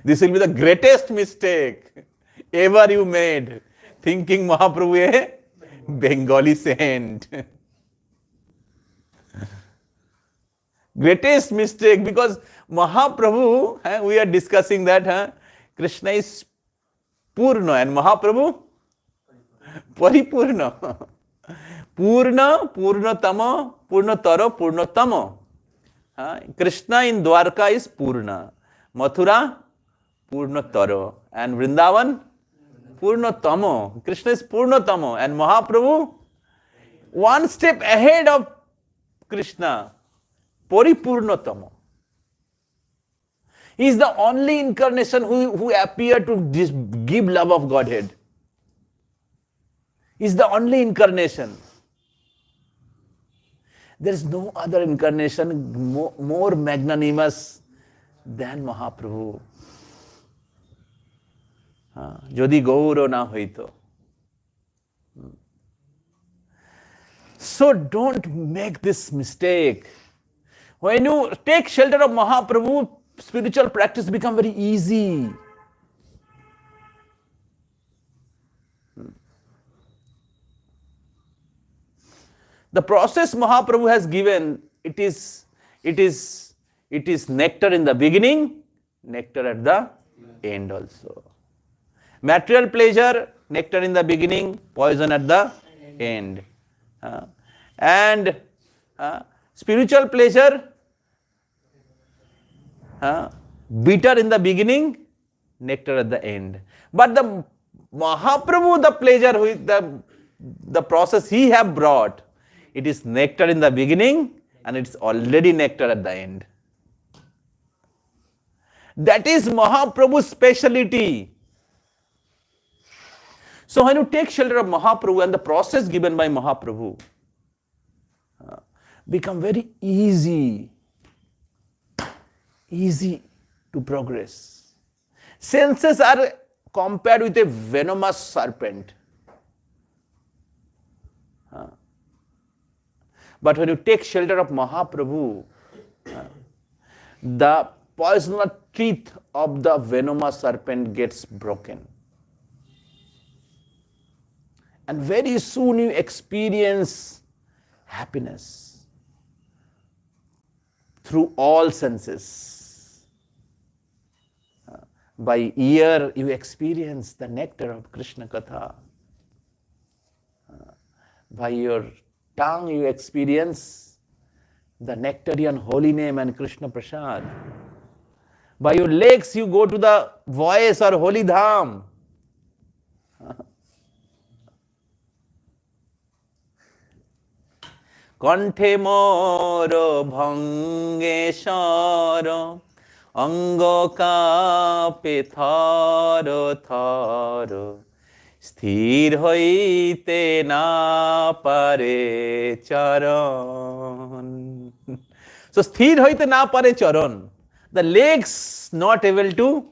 This will be the greatest mistake ever you made, thinking Mahaprabhu a Bengali saint. Greatest mistake, because Mahaprabhu, we are discussing that Krishna is Purna and Mahaprabhu Paripurna. Purna, Purnatama, Purnatara, Purnatama. Krishna in Dwarka is Purna. Mathura, Purnatara. And Vrindavan, Purnatama. Krishna is Purnatama. And Mahaprabhu, one step ahead of Krishna, Paripurnatama. He is the only incarnation who appeared to give love of Godhead. He is the only incarnation. There is no other incarnation more magnanimous than Mahaprabhu. Jodi Gauro na hoito. So don't make this mistake. When you take shelter of Mahaprabhu, spiritual practice becomes very easy. The process Mahaprabhu has given, it is nectar in the beginning, nectar at the end also. Material pleasure, nectar in the beginning, poison at the end. And spiritual pleasure, bitter in the beginning, nectar at the end. But the Mahaprabhu, the pleasure with the process he have brought, it is nectar in the beginning and it's already nectar at the end. That is Mahaprabhu's speciality. So when you take shelter of Mahaprabhu and the process given by Mahaprabhu become very easy to progress. Senses are compared with a venomous serpent. But when you take shelter of Mahaprabhu, the poisonous teeth of the venomous serpent gets broken. And very soon you experience happiness through all senses. By ear you experience the nectar of Krishna Katha. By your tongue you experience the nectarian holy name and Krishna Prasad. By your legs you go to the voice or holy dham. Kanthe moro bhangeshara ango kape tharo tharo sthir hoite na pare charan. So sthir hoite na pare charan. The legs not able to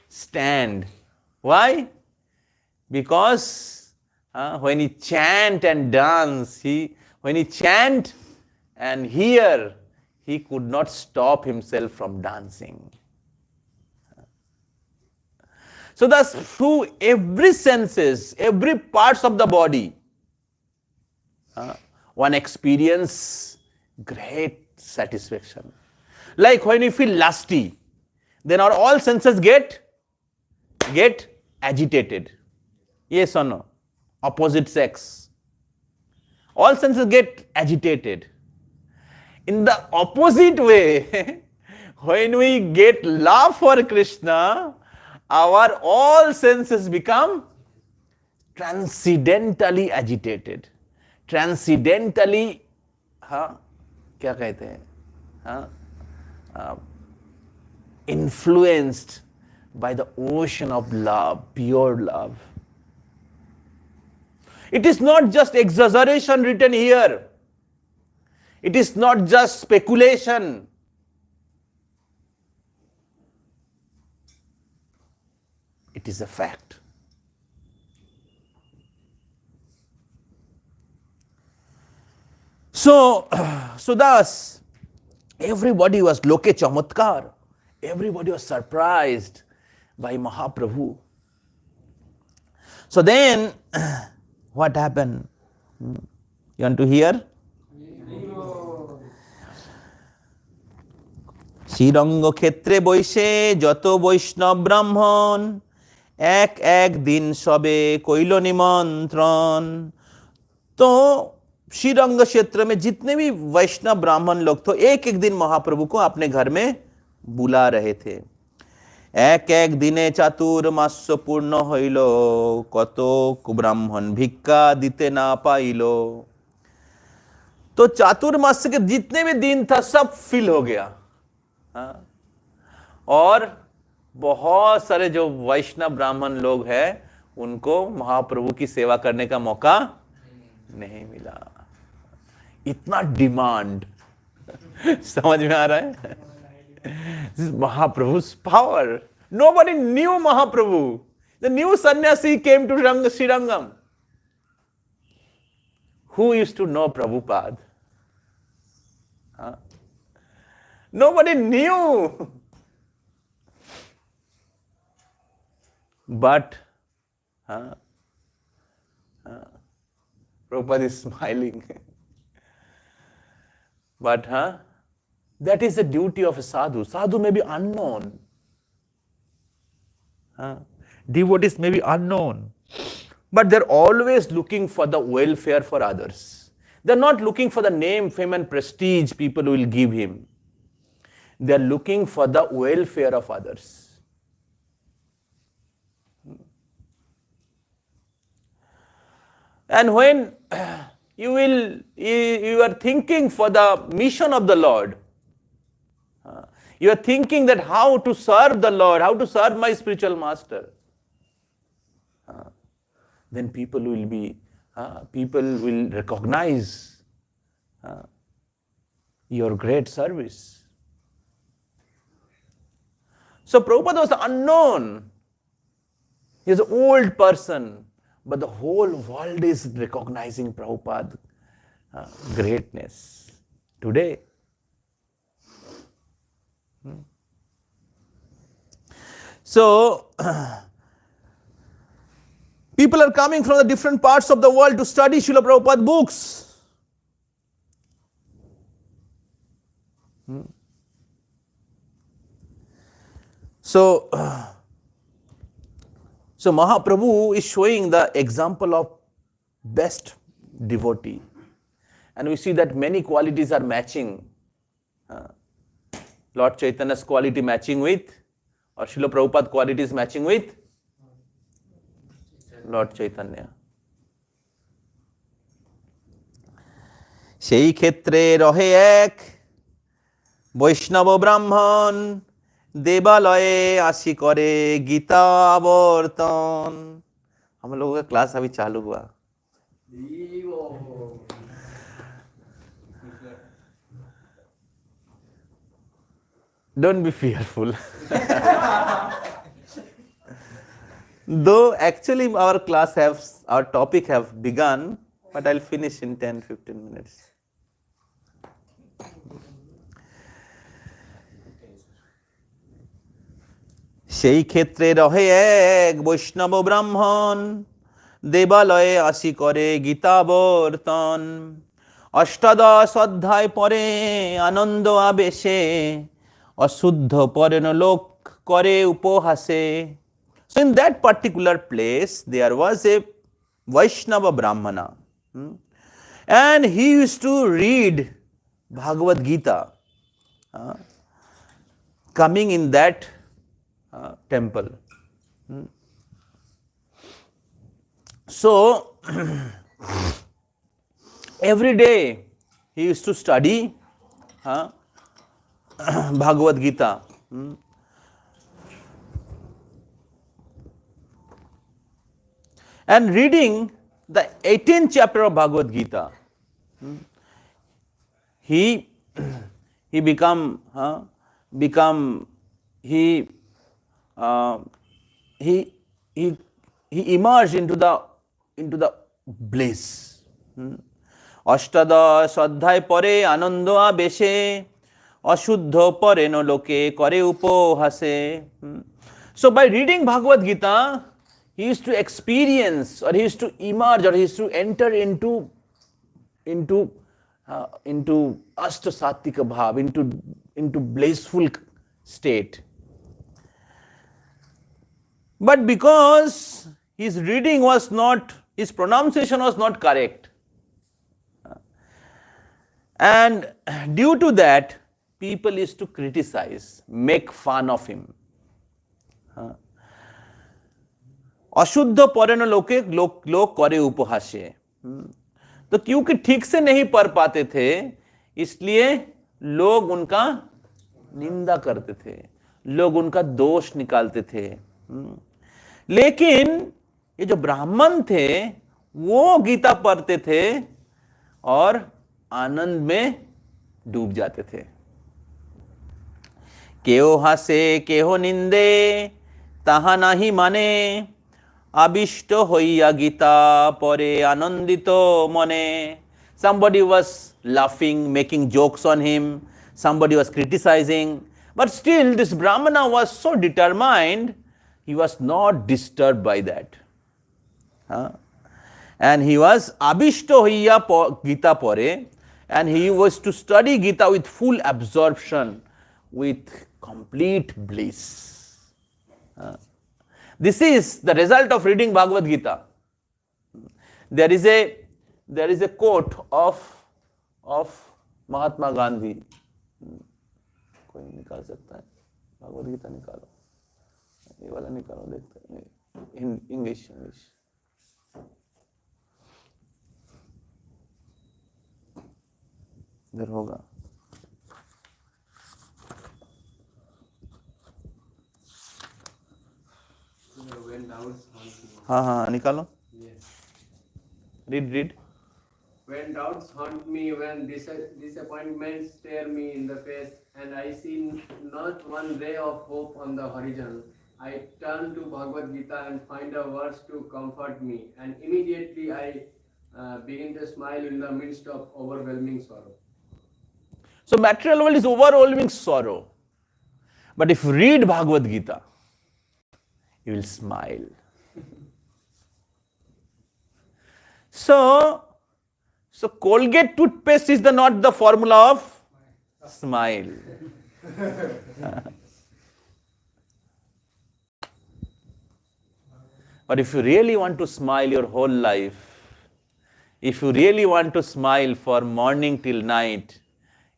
stand. Why? Because when he chant and dance, when he chant and hear, he could not stop himself from dancing. So thus through every senses, every parts of the body, one experience great satisfaction. Like when you feel lusty, then our all senses get agitated. Yes or no? Opposite sex. All senses get agitated. In the opposite way, when we get love for Krishna, our all senses become transcendentally agitated. Transcendentally, क्या कहते हैं? Influenced by the ocean of love, pure love. It is not just exaggeration written here. It is not just speculation. It is a fact. So thus, everybody was loke chamatkar. Everybody was surprised by Mahaprabhu. So then, what happened? You want to hear? শ্রীরঙ্গ ক্ষেত্রে বৈশে যত বৈষ্ণব ব্রাহ্মণ এক এক দিন সবে কইল নিমंत्रण। तो श्रीरंग क्षेत्र में जितने भी वैष्णव ब्राह्मण लोग थे एक एक दिन महाप्रभु को अपने घर में बुला रहे थे। एक एक दिने चातुर्मास्य पूर्ण हईल कत ब्राह्मण भिक्षा दीते ना पाइल। तो चातुर्मास्य के जितने भी दिन था सब फिल हो गया। और बहुत सारे जो वैष्णव ब्राह्मण लोग हैं उनको महाप्रभु की सेवा करने का मौका नहीं मिला। इतना डिमांड। समझ में आ रहा है? This is Mahaprabhu's power. Nobody knew Mahaprabhu. The new sannyasi came to Srirangam. Who used to know Prabhupada? Huh? Nobody knew. But Prabhupada is smiling. But that is the duty of a sadhu. Sadhu may be unknown. Devotees may be unknown. But they're always looking for the welfare for others. They're not looking for the name, fame and prestige people will give him. They're looking for the welfare of others. And when you are thinking for the mission of the Lord, you are thinking that how to serve the Lord, how to serve my spiritual master, then people will recognize your great service. So Prabhupada was unknown. He is an old person, but the whole world is recognizing Prabhupada's greatness today. So, people are coming from the different parts of the world to study Srila Prabhupada books. So Mahaprabhu is showing the example of best devotee. And we see that many qualities are matching. Lord Chaitanya's quality matching with, or Srila Prabhupada's quality is matching with Lord Chaitanya. সেই ক্ষেত্রে রহে এক বৈষ্ণব ব্রাহ্মণ देवालये आशी करे गीता आवर्तन। हम लोगों का क्लास अभी चालू हुआ। Don't be fearful. Though actually our topic have begun, but I'll finish in 10-15 minutes. সেই ক্ষেত্রে রহে এক বৈষ্ণব ব্রাহ্মণ দেবালয়ে আসি করে গীতাবর্তন অষ্টাদশ অধ্যায় পরে আনন্দ আবেশে অশুদ্ধ পরেন লোক করে উপহাসে। So in that particular place there was a Vaishnava Brahmana and he used to read Bhagavad Gita coming in that temple. So every day he used to study Bhagavad Gita. And reading the 18th chapter of Bhagavad Gita, he emerged into the bliss. অষ্টাদশ অধ্যায় পরে আনন্দ আবেশে অশুদ্ধ পরেন লোকে করে উপহাসে। So by reading Bhagavad Gita, he used to experience, or he used to emerge, or he used to enter into ashtasatika bhav, into blissful state. But because his reading was not, his pronunciation was not correct, and due to that, people used to criticize, make fun of him. अशुद्ध पढ़ने लोग करे उपहासे। तो क्योंकि ठीक से नहीं पढ़ पाते थे इसलिए लोग उनका निंदा करते थे, लोग उनका दोष निकालते थे। लेकिन ये जो ब्राह्मण थे वो गीता पढ़ते थे और आनंद में डूब जाते थे। केहो हासे केहो निंदे ताहा नाही माने, आबिष्ट होइया गीता परे आनंदितो मने। Somebody was laughing, making jokes on him, somebody was criticizing, but still this Brahmana was so determined, he was not disturbed by that. And he was abhishto hoiya Gita pore, and he was to study Gita with full absorption, with complete bliss. This is the result of reading Bhagavad Gita. There is a quote of Mahatma Gandhi. कोई निकाल सकता है? भगवद गीता निकालो, ये वाला निकालो, देखते हैं इंग्लिश। इधर होगा। हाँ निकालो। Read. When doubts haunt me, when disappointments stare me in the face, and I see not one ray of hope on the horizon, I turn to Bhagavad Gita and find a verse to comfort me, and immediately I begin to smile in the midst of overwhelming sorrow. So material world is overwhelming sorrow, but if you read Bhagavad Gita, you will smile. So Colgate toothpaste is not the formula of smile. But if you really want to smile your whole life, if you really want to smile for morning till night,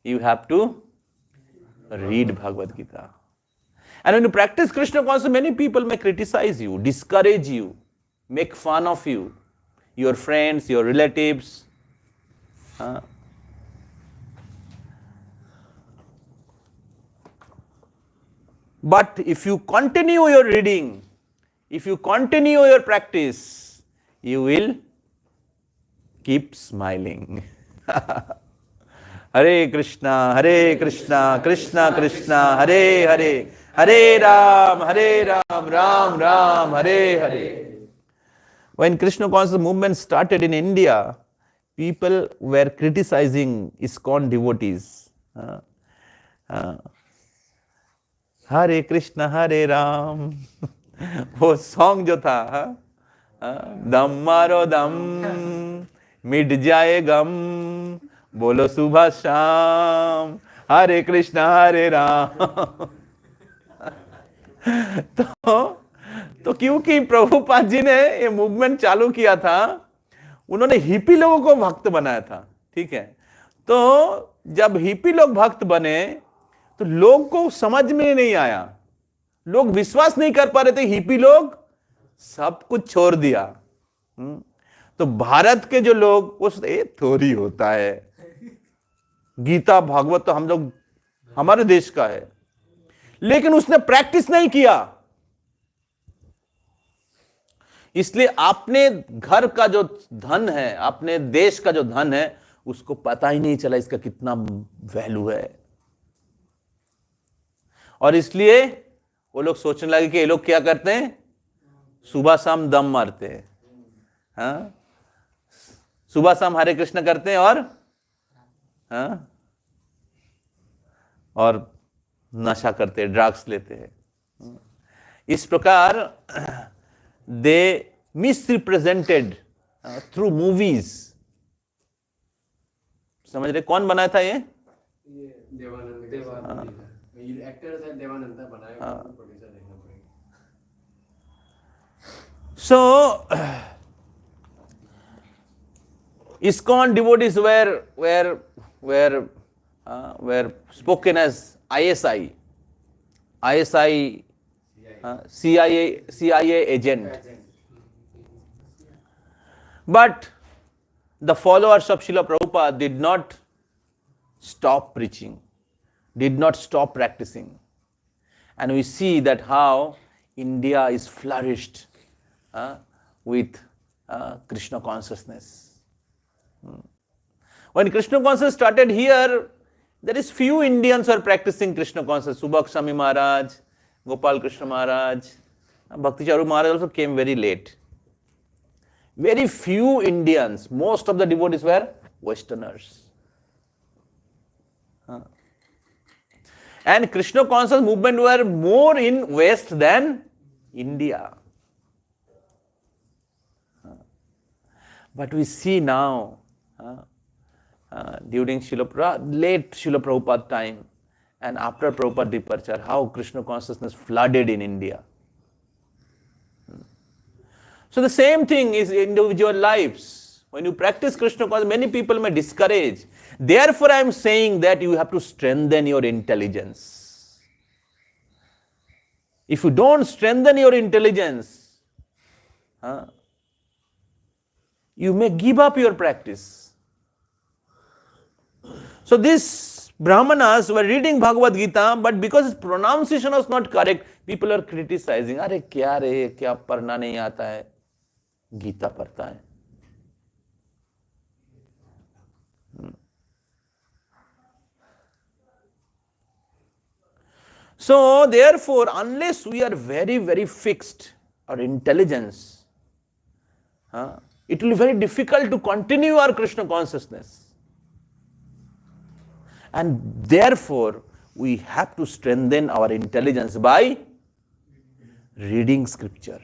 you have to read Bhagavad Gita. And when you practice Krishna consciousness, many people may criticize you, discourage you, make fun of you, your friends, your relatives. But if you continue your reading, if you continue your practice, you will keep smiling. Hare Krishna, Krishna Krishna, Hare Hare, Hare Ram, Ram Ram, Hare Hare. When Krishna consciousness movement started in India, people were criticizing ISKCON devotees. Hare Krishna, Hare Ram. वो song जो था, दम मारो दम, मिट जाए गम, बोलो सुबह शाम, हरे कृष्णा हरे राम। तो क्योंकि प्रभुपाद जी ने ये मूवमेंट चालू किया था, उन्होंने हिप्पी लोगों को भक्त बनाया था, ठीक है। तो जब हिप्पी लोग भक्त बने तो लोग को समझ में नहीं आया, लोग विश्वास नहीं कर पा रहे थे, हिप्पी लोग सब कुछ छोड़ दिया। तो भारत के जो लोग वो थोड़ी होता है, गीता भागवत तो हम लोग हमारे देश का है, लेकिन उसने प्रैक्टिस नहीं किया। इसलिए अपने घर का जो धन है, अपने देश का जो धन है, उसको पता ही नहीं चला इसका कितना वैल्यू है। और इसलिए वो लोग सोचने लगे कि ये लोग क्या करते हैं, सुबह शाम दम मारते हैं, हाँ, सुबह शाम हरे कृष्ण करते हैं और नशा करते हैं, ड्रग्स लेते हैं। इस प्रकार दे मिसरिप्रेजेंटेड थ्रू मूवीज। समझ रहे कौन बनाया था ये देवानंद एक्टर है, देवानंद बनाया, प्रोड्यूसर देखना पड़ेगा। So ISKCON devotees were spoken as ISI, CIA agent. But the followers of Srila Prabhupada did not stop preaching, did not stop practicing. And we see that how India is flourished with Krishna consciousness. When Krishna consciousness started here, there is few Indians who are practicing Krishna consciousness. Subhak Swami Maharaj, Gopal Krishna Maharaj, Bhakti Charu Maharaj also came very late. Very few Indians, most of the devotees were Westerners. And Krishna conscious movement were more in West than India. But we see now, during late Srila Prabhupada time and after Prabhupada departure, how Krishna consciousness flooded in India. So the same thing is in individual lives. When you practice Krishna consciousness, many people may discourage. Therefore, I am saying that you have to strengthen your intelligence. If you don't strengthen your intelligence, you may give up your practice. So these Brahmanas were reading Bhagavad Gita, but because its pronunciation was not correct, people are criticizing. अरे क्या रे, क्या पढ़ना नहीं आता है, गीता पढ़ता है. So therefore, unless we are very, very fixed, our intelligence, it will be very difficult to continue our Krishna consciousness. And therefore, we have to strengthen our intelligence by reading scripture.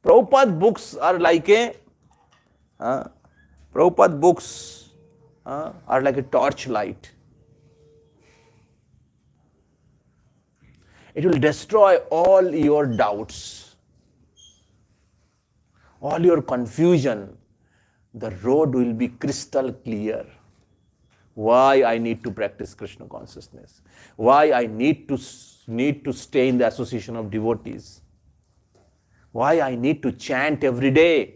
Prabhupada books are like a torchlight. It will destroy all your doubts, all your confusion. The road will be crystal clear. Why I need to practice Krishna consciousness? Why I need to stay in the association of devotees? Why I need to chant every day?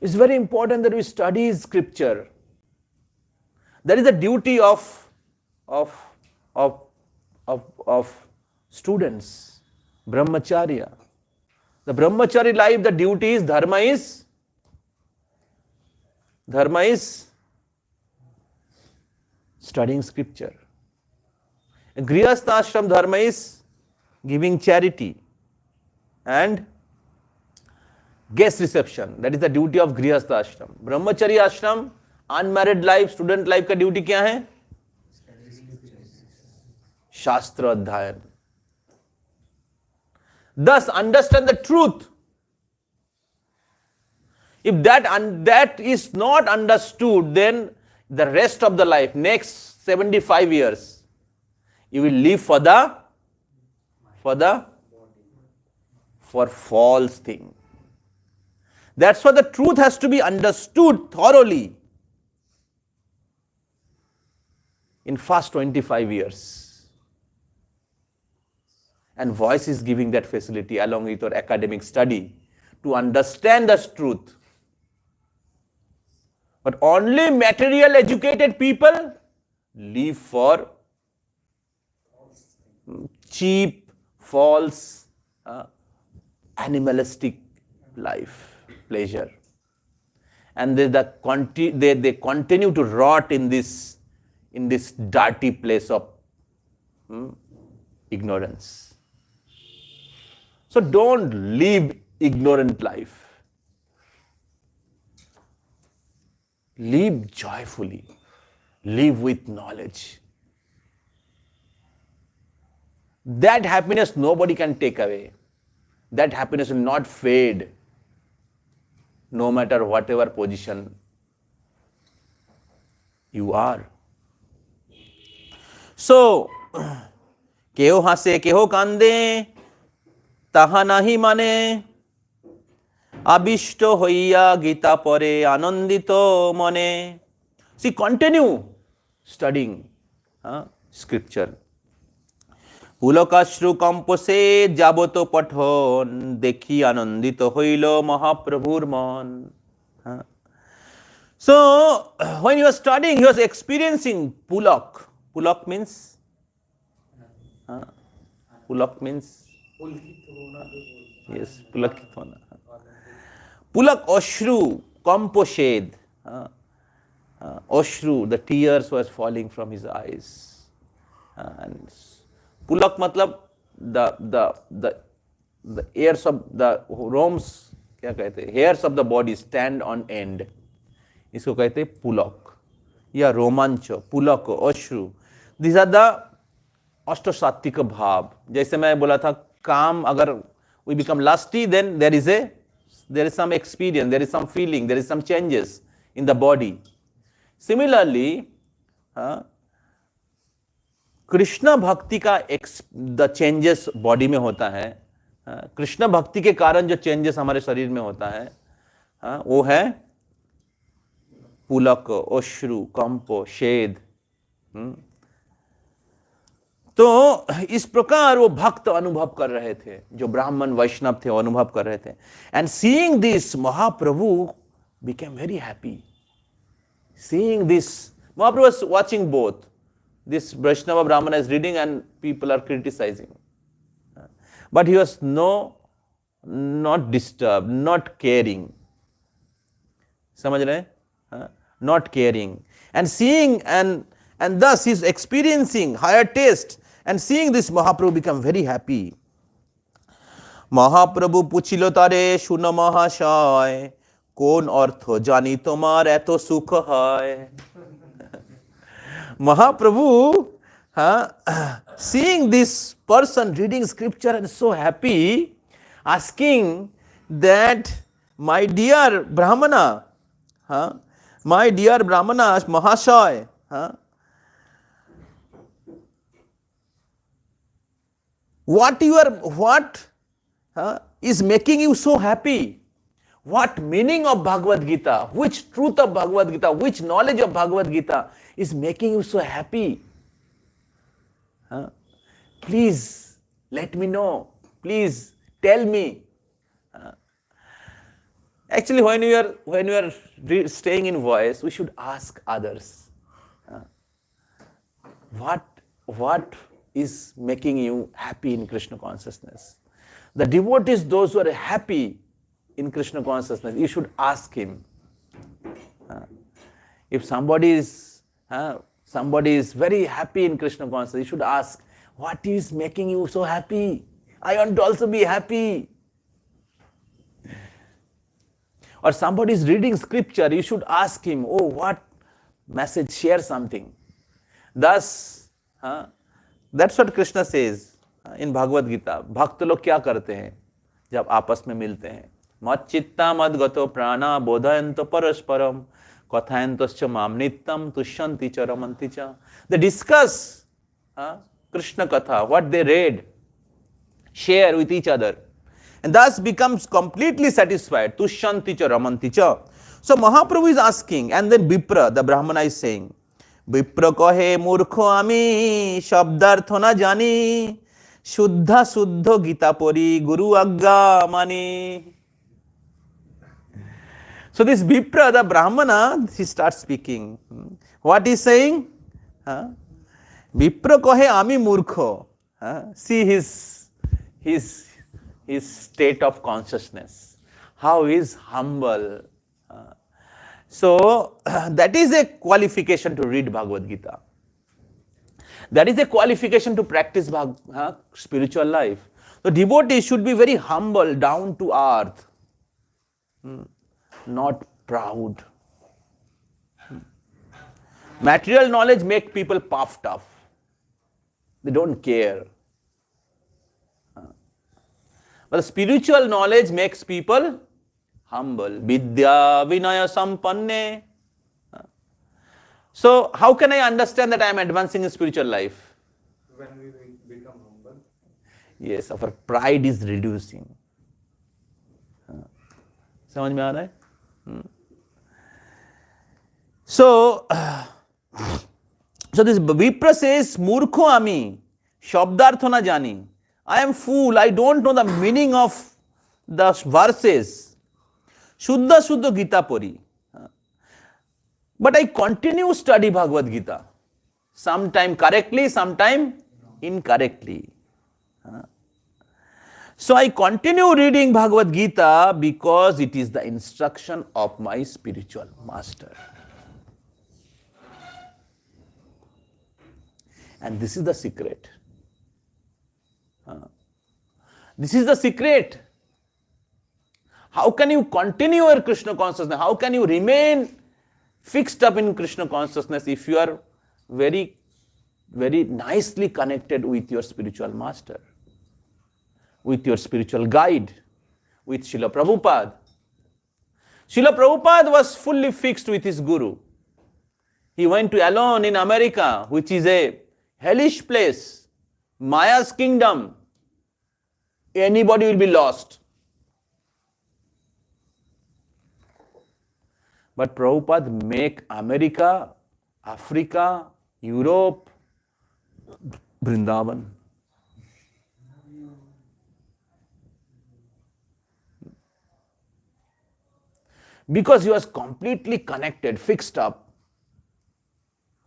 It's very important that we study scripture. That is the duty of students, brahmacharya. The brahmachari life, the duty is dharma is studying scripture. A grihastha ashram dharma is giving charity and guest reception. That is the duty of grihastha ashram. Brahmachari ashram, unmarried life, student life का duty क्या है? शास्त्र अध्ययन. Thus, understand the truth. If that is not understood, then the rest of the life, next 75 years, you will live for false thing. That's why the truth has to be understood thoroughly in first 25 years. And voice is giving that facility along with your academic study to understand the truth. But only material educated people live for cheap, false, animalistic life, pleasure. And they continue to rot in this dirty place of ignorance. So don't live ignorant life. Live joyfully. Live with knowledge. That happiness nobody can take away. That happiness will not fade, no matter whatever position you are. So, केहो हासे केहो कांदे ताहा नाहि माने आबिष्ट होइया गीता परे आनंदितो मने. See, continue studying scripture. পুলকাশ্রু কম্পসে যাবত পঠন দেখি আনন্দিত হইল মহাপ্রভুর মন. So, when he was studying, he was experiencing pulak. Pulak means Pulak means? Yes, pulakit hona. Pulak Oshru, Komposhed. Oshru, the tears was falling from his eyes. And Pulak matlab the hairs of the roams, क्या कहते हैं, hairs of the body stand on end. इसको कहते हैं पुलक या रोमांच, पुलक, अश्रु. These are the अष्ट सात्विक भाव. जैसे मैं बोला था, काम अगर we become lusty, then there is some experience, there is some feeling, there is some changes in the body. Similarly, Krishna भक्ति का द चेंजेस बॉडी में होता है. कृष्ण भक्ति के कारण जो चेंजेस हमारे शरीर में होता है, वो है पुलक, अश्रु, कंप, शेद. तो इस प्रकार वो भक्त अनुभव कर रहे थे, जो ब्राह्मण वैष्णव थे वो अनुभव कर रहे थे. And seeing this Mahaprabhu became very happy. Seeing this, Mahaprabhu was watching both. This Vaishnava Brahmana is reading and people are criticizing. But he was not disturbed, not caring. समझ रहे हैं? Not caring. And seeing and thus he is experiencing higher taste. And seeing this Mahaprabhu become very happy. Mahaprabhu পুছিল তারে, শুনো মহাশয়, কোন অর্থ জানি তোমার এত সুখ হয়. Mahaprabhu, seeing this person reading scripture and so happy, asking that, my dear Brahmana, Mahashay, what is making you so happy? What meaning of Bhagavad Gita, which truth of Bhagavad Gita, which knowledge of Bhagavad Gita is making you so happy? Please let me know. Please tell me. Actually, when we are staying in voice, we should ask others. What is making you happy in Krishna consciousness? The devotees, those who are happy in Krishna consciousness, you should ask him. If somebody is very happy in Krishna consciousness, you should ask, what is making you so happy? I want to also be happy. Or somebody is reading scripture, you should ask him, oh, what message, share something. Thus, that's what Krishna says in Bhagavad Gita. भक्त लोग क्या करते हैं जब आपस में मिलते हैं? मत चित्ता मद गतो प्राणा बोधयन्तो परस्परम कथयन्तश्च माम नित्यम तुष्यन्ति च रमन्ति च. They discuss Krishna Katha, what they read, share with each other, and thus becomes completely satisfied. Tushyanti cha ramanti cha. So Mahaprabhu is asking, and then Vipra, the Brahmana, is saying, Vipra kahe murkho ami shabdartho na jani shuddha suddho gita pori guru agga mani. So this Vipra, the Brahmana, he starts speaking. What is saying? Vipra kahe ami murkho. See his state of consciousness, how he is humble. So that is a qualification to read Bhagavad Gita. That is a qualification to practice spiritual life. The devotee should be very humble, down to earth, not proud. Material knowledge makes people puffed up. They don't care. But spiritual knowledge makes people humble. Vidya vinaya sampanne. So how can I understand that I am advancing in spiritual life? When we become humble. Yes, our pride is reducing. समझ में आ रहा है? So this Vipra says, Murkho ami, Shabdartho na jani. I am fool, I don't know the meaning of the verses. Shuddha Shuddha Gita Puri. But I continue study Bhagavad Gita. Sometime correctly, sometime incorrectly. So I continue reading Bhagavad Gita because it is the instruction of my spiritual master. And this is the secret. This is the secret. How can you continue your Krishna consciousness? How can you remain fixed up in Krishna consciousness if you are very, very nicely connected with your spiritual master, with your spiritual guide, with Srila Prabhupada? Srila Prabhupada was fully fixed with his guru. He went to alone in America, which is a hellish place, Maya's kingdom. Anybody will be lost. But Prabhupada make America, Africa, Europe, Vrindavan. Because he was completely connected, fixed up.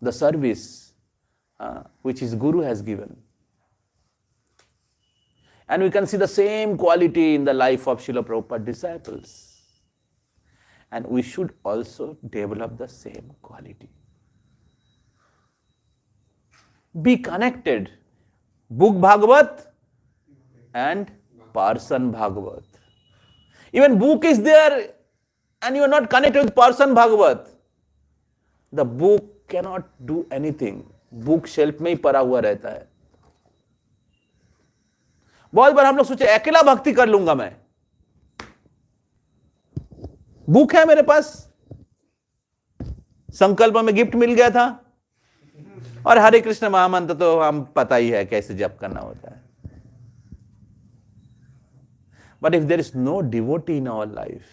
The service which his guru has given. And we can see the same quality in the life of Srila Prabhupada's disciples. And we should also develop the same quality. Be connected. Book Bhagavat and person Bhagavat. Even book is there and you are not connected with person Bhagavat. The book cannot do anything. Book shelf में ही पड़ा हुआ रहता है. बहुत बार हम लोग सोचे अकेला भक्ति कर लूंगा मैं. बुक है मेरे पास, संकल्प में गिफ्ट मिल गया था, और हरे कृष्ण महामंत्र तो हम पता ही है कैसे जप करना होता है. But if there is no devotee in our life,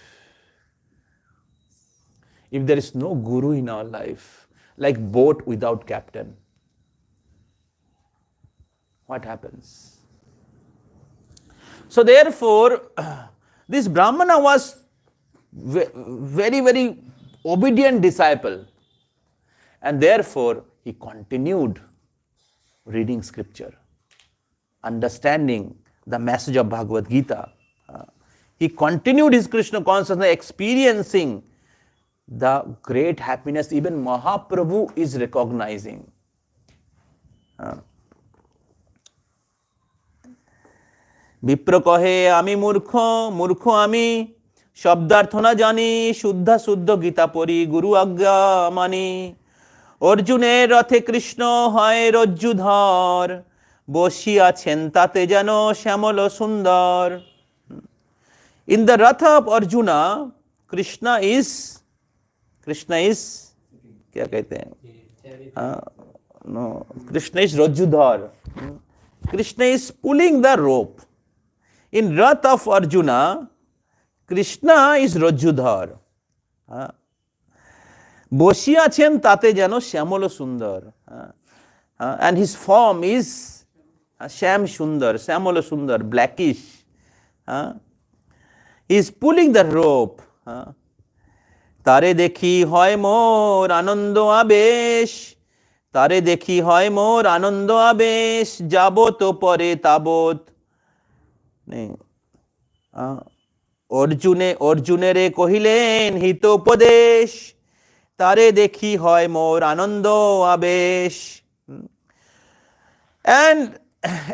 if there is no guru in our life, like boat without captain, what happens? So therefore, this Brahmana was very, very obedient disciple, and therefore he continued reading scripture, understanding the message of Bhagavad Gita. He continued his Krishna consciousness, experiencing the great happiness even Mahaprabhu is recognizing. বিপ্র কহে আমি মূর্খ মূর্খ আমি শব্দার্থ না জানি শুদ্ধ শুদ্ধ গীতা পড়ি গুরু আজ্ঞা মানি অর্জুনের রথে কৃষ্ণ হয় রজ্জুধর বসিয়াছেন তাতে যেন শ্যামল সুন্দর. In the Ratha of Arjuna, Krishna is क्या कहते हैं? No, Krishna is Rajjudhar. Krishna is pulling the rope. In Rath of Arjuna, Krishna is Rajjudhar. বসিয়াছেন তাতে যেন শ্যামল সুন্দর. And his form is Sham Sundar, Shyamala Sundar, blackish. He is pulling the rope. তারে দেখি হয় মোর আনন্দ আবেশ, তারে দেখি হয় মোর আনন্দ আবেশ, যাবত পরে তাবত. অর্জুনেরে কহিলেন হিতোপদেশ, তারে দেখি হয় মোর আনন্দ আবেশ.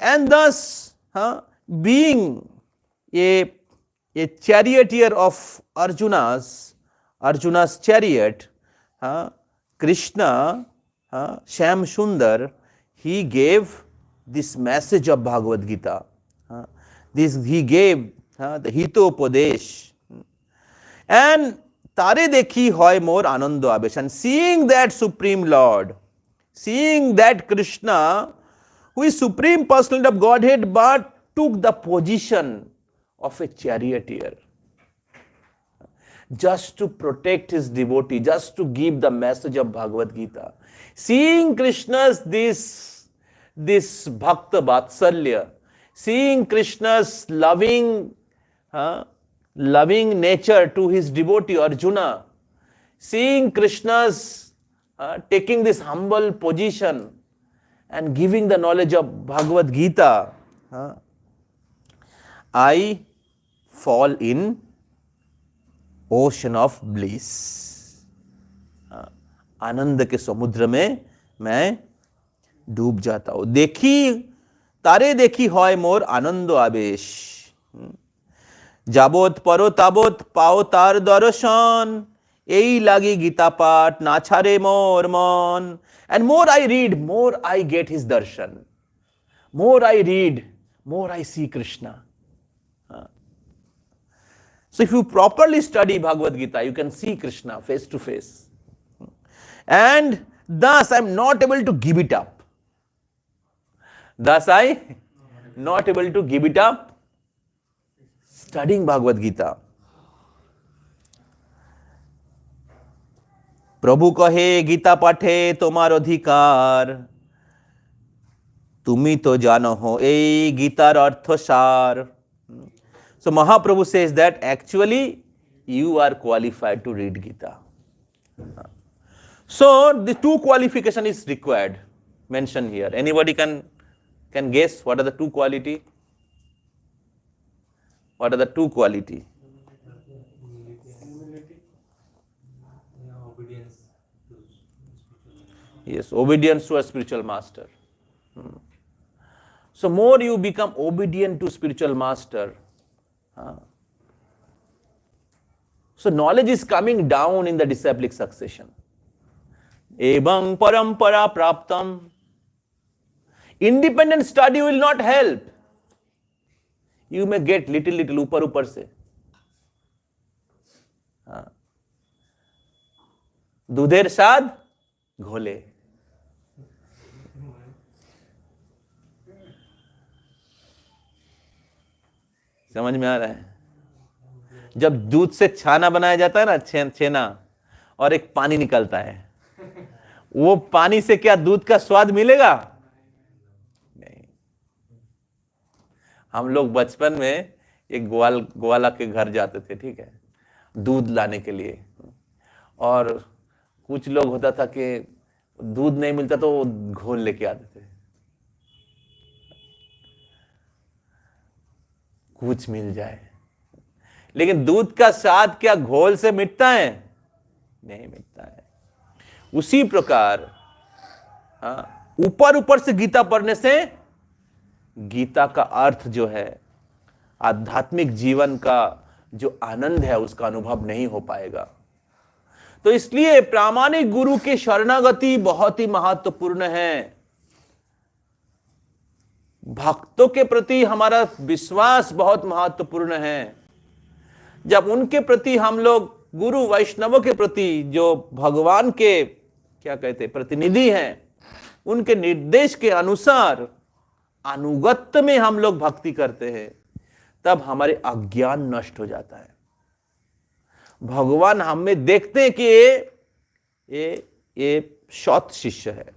And thus, being a charioteer of Arjuna's chariot, Krishna, Shyam Sundar, he gave this message of Bhagavad Gita. He gave the Hitopadesh. And Tare dekhi hoy mor anando abesh. And seeing that Supreme Lord, seeing that Krishna, who is Supreme Personality of Godhead, but took the position of a charioteer, just to protect his devotee, just to give the message of Bhagavad Gita. Seeing Krishna's this bhakta vatsalya, seeing Krishna's loving nature to his devotee Arjuna, seeing Krishna's taking this humble position and giving the knowledge of Bhagavad Gita, I fall in ocean of bliss. आनंद के समुद्र में मैं डूब जाता हूं। देखी तारे देखी হয় মোর আনন্দ আবেশ, যাবত পরো তাবত পাও তার দর্শন, এই লাগি গীতা পাঠ না ছাড়ে মোর মন। And more I read, more I get his darshan. More I read, more I see Krishna. So if you properly study Bhagavad Gita, you can see Krishna face to face. And thus I am not able to give it up. Thus I not able to give it up studying Bhagavad Gita. প্রভু কহে গীতা পাঠে তোমার অধিকার, তুমি তো জানো হো এই গীতার অর্থ সার। So Mahaprabhu says that actually you are qualified to read Gita. So the two qualification is required mentioned here. Anybody can guess what are the two quality? What are the two quality? Obedience to spiritual. Yes, obedience to a spiritual master. So more you become obedient to spiritual master, so knowledge is coming down in the disciplic succession. Evam parampara praptam. Independent study will not help. You may get little upar se. दूधेर साथ घोले। समझ में आ रहा है? जब दूध से छाना बनाया जाता है ना, छेना, और एक पानी निकलता है, वो पानी से क्या दूध का स्वाद मिलेगा? नहीं। हम लोग बचपन में एक ग्वाला के घर जाते थे, ठीक है, दूध लाने के लिए, और कुछ लोग होता था कि दूध नहीं मिलता तो वो घोल लेके आते थे, कुछ मिल जाए। लेकिन दूध का स्वाद क्या घोल से मिटता है? नहीं मिटता है। उसी प्रकार ऊपर से गीता पढ़ने से गीता का अर्थ जो है, आध्यात्मिक जीवन का जो आनंद है, उसका अनुभव नहीं हो पाएगा। तो इसलिए प्रामाणिक गुरु की शरणागति बहुत ही महत्वपूर्ण है। भक्तों के प्रति हमारा विश्वास बहुत महत्वपूर्ण है। जब उनके प्रति हम लोग, गुरु वैष्णवों के प्रति, जो भगवान के क्या कहते प्रतिनिधि हैं, उनके निर्देश के अनुसार अनुगत्य में हम लोग भक्ति करते हैं, तब हमारे अज्ञान नष्ट हो जाता है। भगवान हमें देखते हैं कि ये सत शिष्य है,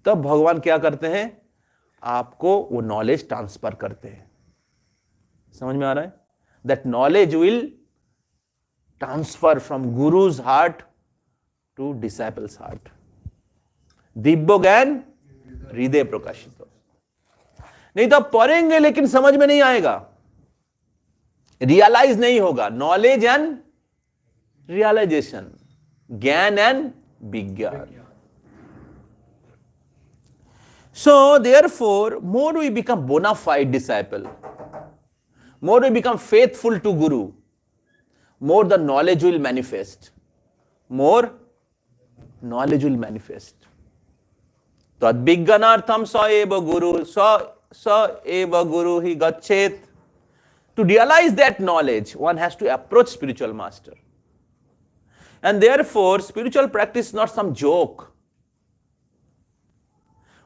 तब भगवान क्या करते हैं? आपको वो नॉलेज ट्रांसफर करते हैं। समझ में आ रहा है? That knowledge will transfer from guru's heart to disciples heart. दिव्य ज्ञान हृदय प्रकाशित। नहीं तो आप पढ़ेंगे लेकिन समझ में नहीं आएगा, रियलाइज नहीं होगा। नॉलेज एंड रियलाइजेशन, ज्ञान एंड विज्ञान। So therefore, more we become bona fide disciple, more we become faithful to Guru, more the knowledge will manifest. More knowledge will manifest. Tad vijnanartham sa eva guru, sa eva guru hi gachet. To realize that knowledge, one has to approach spiritual master. And therefore, spiritual practice is not some joke.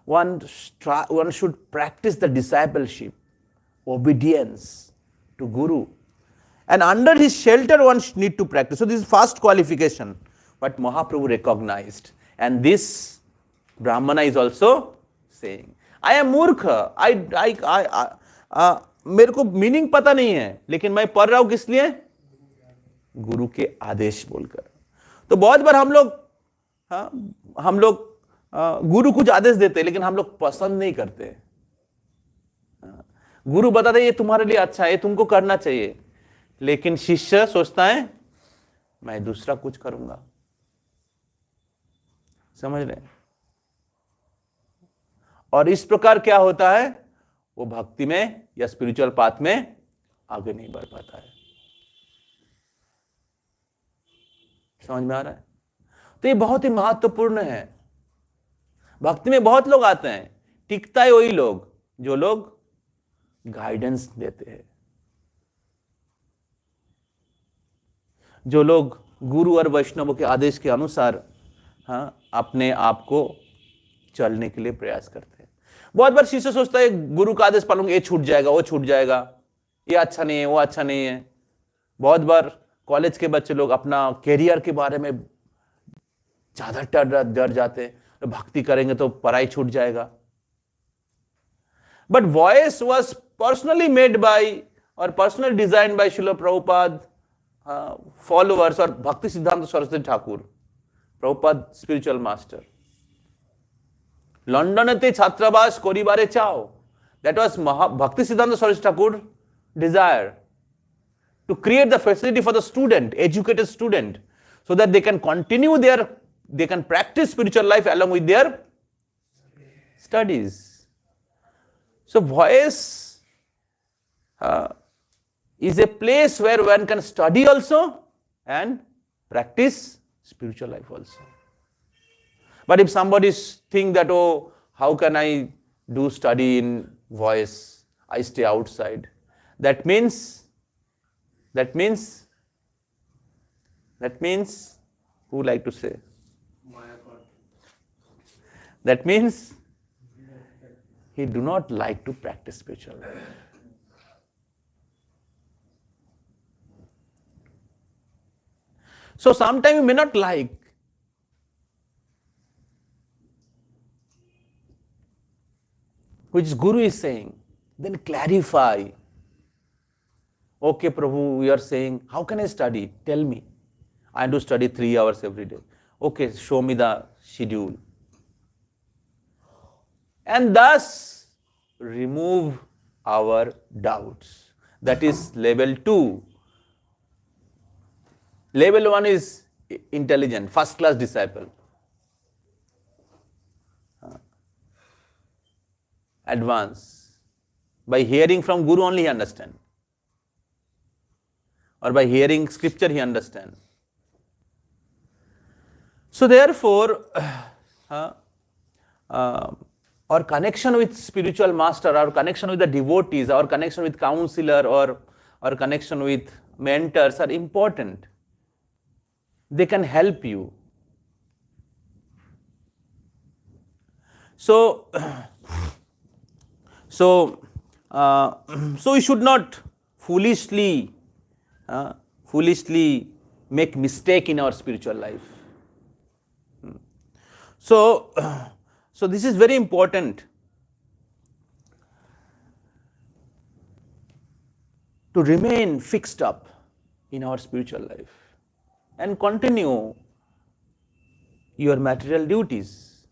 One should practice the discipleship, obedience to Guru. And under his shelter, one need to practice. So this is first qualification, what Mahaprabhu recognized. And this Brahmana is also saying, I am मूर्ख, मेरे को meaning पता नहीं है, लेकिन मैं पढ़ रहा हूं किस लिए? गुरु के आदेश बोलकर। तो बहुत बार हम लोग गुरु कुछ आदेश देते हैं लेकिन हम लोग पसंद नहीं करते। गुरु बताते ये तुम्हारे लिए अच्छा है, ये तुमको करना चाहिए, लेकिन शिष्य सोचता है मैं दूसरा कुछ करूंगा। समझ रहे हैं? और इस प्रकार क्या होता है, वो भक्ति में या स्पिरिचुअल पाथ में आगे नहीं बढ़ पाता है। समझ में आ रहा है? तो ये बहुत ही महत्वपूर्ण है। भक्ति में बहुत लोग आते हैं, टिकता है वही लोग जो लोग गाइडेंस देते हैं, जो लोग गुरु और वैष्णव के आदेश के अनुसार अपने आप को चलने के लिए प्रयास करते हैं। बहुत बार शिष्य सोचता है गुरु का आदेश पालूंगा, ये छूट जाएगा, वो छूट जाएगा, ये अच्छा नहीं है, वो अच्छा नहीं है। बहुत बार कॉलेज के बच्चे लोग अपना कैरियर के बारे में ज्यादा डर जाते हैं, तो भक्ति करेंगे तो पढ़ाई छूट जाएगा। But voice was personally made by or personally design by Srila Prabhupada followers और भक्ति सिद्धांत सरस्वती ठाकुर, प्रभुपाद स्पिरिचुअल मास्टर। लंडनेते छात्रावास करिबारे चाओ, that was Bhakti Siddhanta Saraswati Thakur desire to create the facility for the student, educated student, so that they can continue they can practice spiritual life along with their studies. So voice is a place where one can study also and practice spiritual life also. But if somebody think that, oh, how can I do study in voice? I stay outside. That means, who like to say? That means he do not like to practice spiritual life. So sometimes you may not like, which Guru is saying, then clarify. Okay, Prabhu, you are saying, how can I study? Tell me. I do study 3 hours every day. Okay, show me the schedule. And thus remove our doubts. That is level 2. Level 1 is intelligent, first class disciple. Advance. By hearing from Guru only he understand. Or by hearing scripture he understand. So therefore, our connection with spiritual master, our connection with the devotees, our connection with counselor or our connection with mentors are important. They can help you. So we should not foolishly make mistake in our spiritual life. So this is very important to remain fixed up in our spiritual life and continue your material duties.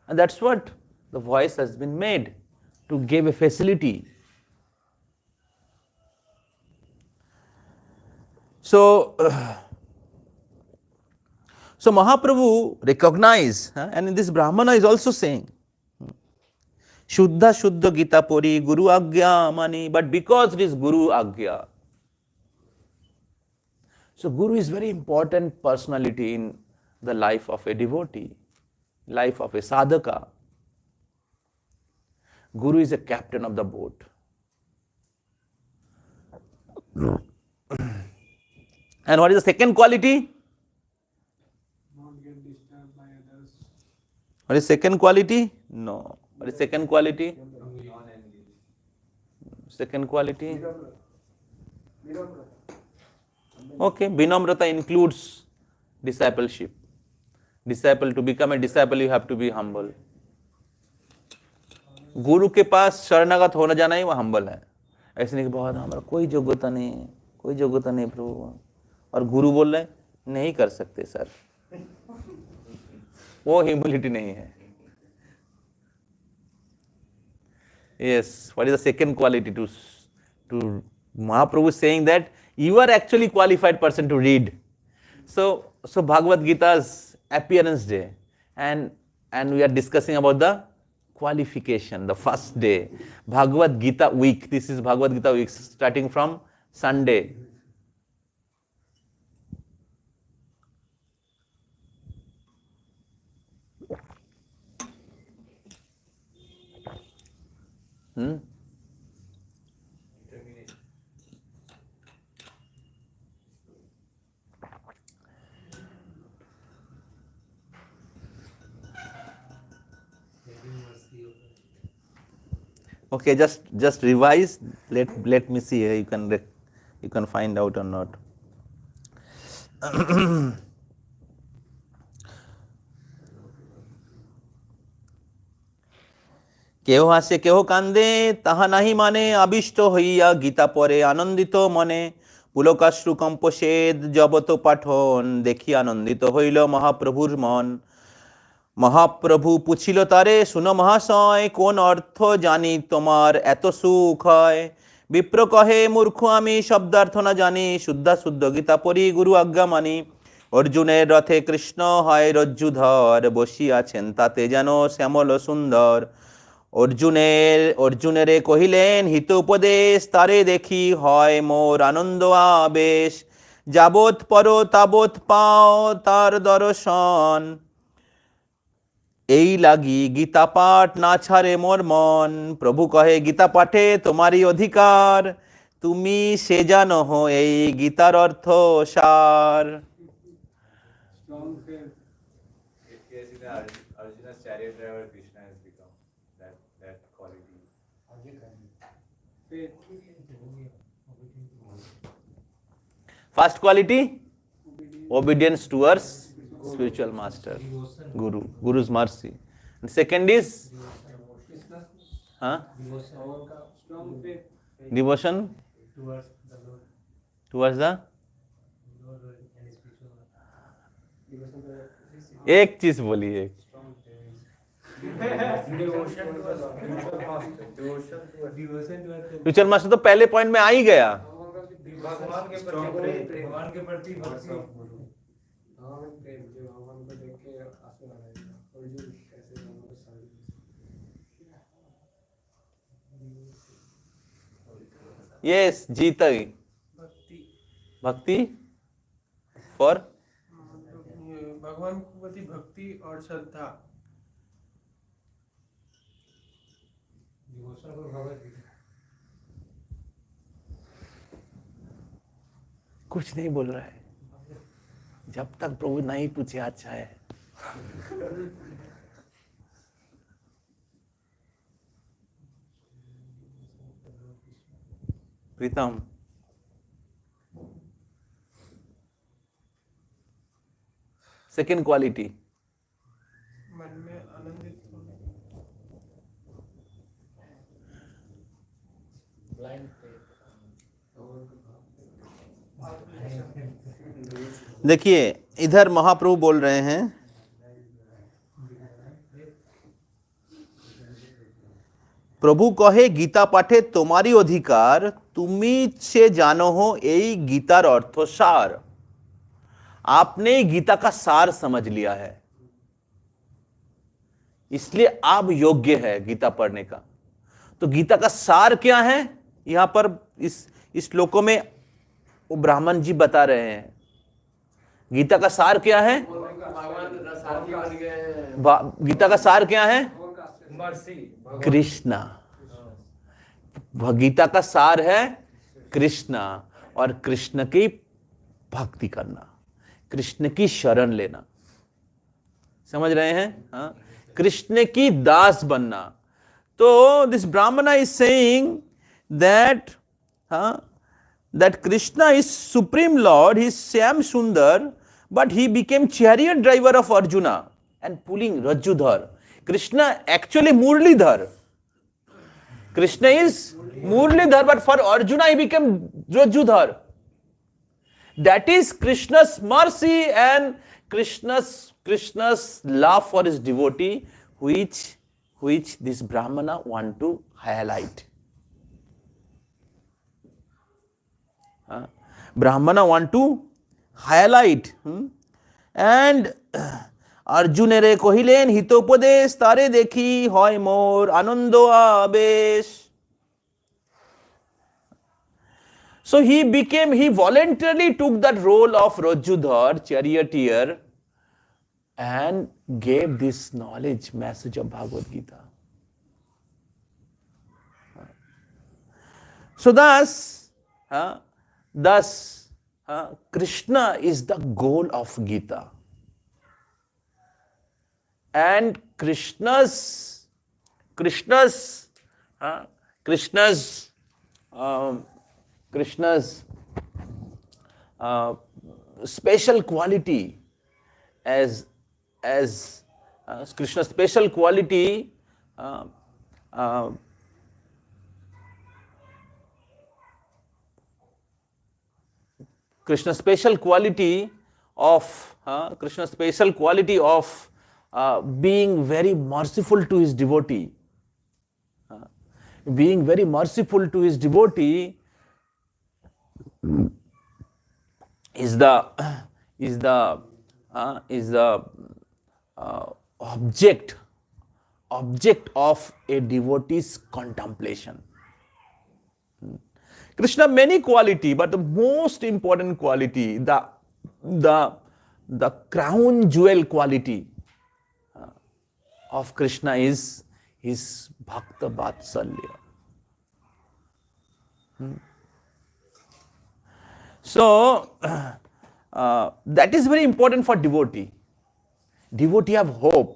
And that's what the voice has been made, to give a facility. So Mahaprabhu recognized, and in this Brahmana is also saying, Shuddha Gita Puri Guru Agya Mani, but because it is Guru Agya. So Guru is very important personality in the life of a devotee, life of a sadhaka. Guru is a captain of the boat. And what is the second quality? Not get disturbed by others. What is second quality? No. What is second quality? Second quality? Okay, Vinamrata includes discipleship. Disciple, to become a disciple, you have to be humble. गुरु के पास शरणागत होना जाना ही वो humble है। ऐसे नहीं कि बहुत हमारा कोई योग्यता नहीं प्रभु, और गुरु बोल रहे नहीं कर सकते सर, वो ह्यूमिलिटी नहीं है. Yes, what is the second quality to Mahaprabhu saying that you are actually qualified person to read. So Bhagavad Gita's appearance day, and we are discussing about the qualification, the first day, Bhagavad Gita week. This is Bhagavad Gita week starting from Sunday. Okay, just revise. Let me see. You can find out or not. কেহ হাসে কেহ কান্দে তাহা নাহি মানে আবিষ্ট হইয়া গীতা পরে আনন্দিত মনে পুলকাশ্রু কম্পসেদ জবত পাঠন দেখি আনন্দিত হইল মহাপ্রভুর মন মহাপ্রভু পুছিল তারে শুনো মহাশয় কোন অর্থ জানি তোমার এত সুখ হয় বিপ্র কহে মূর্খ আমি শব্দার্থ না জানি শুদ্ধ গীতা পড়ি গুরু আজ্ঞা মানি অর্জুনের রথে কৃষ্ণ হয় রজ্জুধর বসিয়াছেন তাতে যেন শ্যামল সুন্দর অর্জুনেরে কহিলেন হিত উপদেশ তারে দেখি হয় মোর আনন্দ আবেশ যাবৎ পর তাবৎ পাও তার দর্শন এই লাগি গীতা পাঠ না ছাড়ে মোর মন প্রভু কহে গীতা পাঠে তোমারই অধিকার তুমি সে জানো এই গীতার অর্থ সার. Strong faith. Yes, in Arjuna's chariot driver, Krishna has become that quality. Faith. First quality, obedience towards spiritual master, Guru's mercy. And second is Strong faith. devotion towards the. एक चीज बोलिए. फ्यूचर मास्टर तो पहले point में आ ही गया. भगवान के प्रति भक्ति प्रेम जो भगवान को देख के आंसू आ रहे हैं अर्जुन कैसे भगवान को साड़ी यस जीत भक्ति फॉर भगवान के प्रति भक्ति और श्रद्धा. कुछ नहीं बोल रहा है. जब तक प्रभु नहीं पूछे अच्छा है. प्रीतम सेकेंड क्वालिटी मन में आनंदित होना. देखिए इधर महाप्रभु बोल रहे हैं प्रभु कहे गीता पाठे तुम्हारी अधिकार तुमी से जानो हो यही गीतार अर्थ सार. आपने गीता का सार समझ लिया है इसलिए आप योग्य है गीता पढ़ने का. तो गीता का सार क्या है यहां पर इस श्लोकों में वो ब्राह्मण जी बता रहे हैं. गीता का सार क्या है? गीता का सार क्या है? कृष्णा. गीता का सार है कृष्णा और कृष्ण की भक्ति करना, कृष्ण की शरण लेना. समझ रहे हैं? हाँ, कृष्ण की दास बनना. तो दिस ब्राह्मणा is saying that that Krishna is supreme Lord, he is Shyam Sundar, but he became chariot driver of Arjuna and pulling Rajjudhar. Krishna actually Murlidhar. Krishna is Murlidhar, but for Arjuna he became Rajjudhar. That is Krishna's mercy and Krishna's Krishna's love for his devotee, which this Brahmana want to highlight. Brahmana want to highlight. And Arjunere কহিলেন হিতোপদেশ তারে দেখি হয় মোর আনন্দ আবেশ. So he voluntarily took that role of Rajudhar, charioteer, and gave this knowledge message of Bhagavad Gita. So thus, Krishna is the goal of Gita. And Krishna's special quality as Krishna's special quality Krishna's special quality of being very merciful to his devotee. Being very merciful to his devotee is the object of a devotee's contemplation. Krishna many quality, but the most important quality, the crown jewel quality of Krishna is his bhakta vatsalya. So that is very important for devotee. Devotee have hope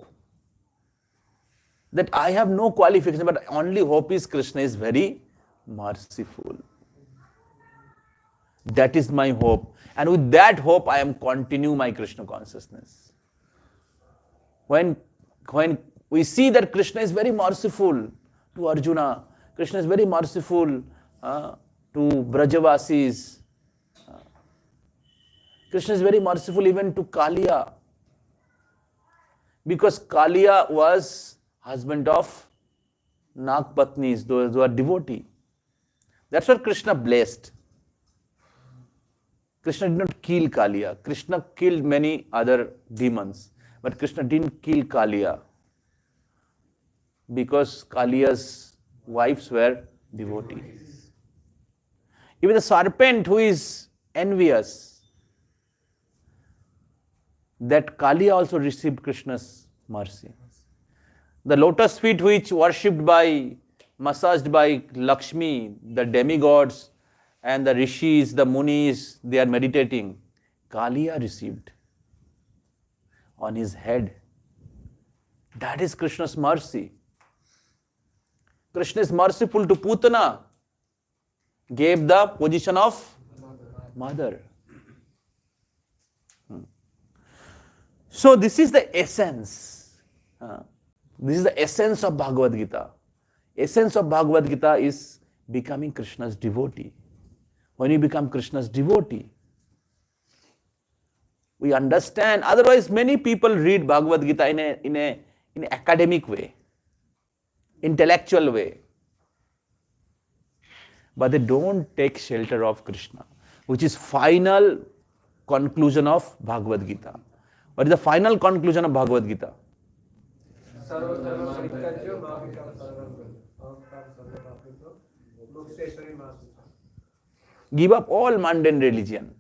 that I have no qualification, but only hope is Krishna is very merciful. That is my hope, and with that hope I am continue my Krishna consciousness. When we see that Krishna is very merciful to Arjuna, Krishna is very merciful to Brajavasis, Krishna is very merciful even to Kaliya, because Kaliya was husband of Nagpatnis, those who are devotee. That's what Krishna blessed. Krishna did not kill Kaliya. Krishna killed many other demons, but Krishna didn't kill Kaliya because Kaliya's wives were devotees. Even the serpent who is envious, that Kaliya also received Krishna's mercy. The lotus feet which worshipped massaged by Lakshmi, the demigods and the rishis, the munis, they are meditating. Kaliya received on his head. That is Krishna's mercy. Krishna is merciful to Putana, gave the position of mother. So this is the essence. This is the essence of Bhagavad Gita. Essence of Bhagavad Gita is becoming Krishna's devotee. When you become Krishna's devotee, we understand. Otherwise, many people read Bhagavad Gita in an academic way, intellectual way, but they don't take shelter of Krishna, which is final conclusion of Bhagavad Gita. What is the final conclusion of Bhagavad Gita? Give up all mundane religion.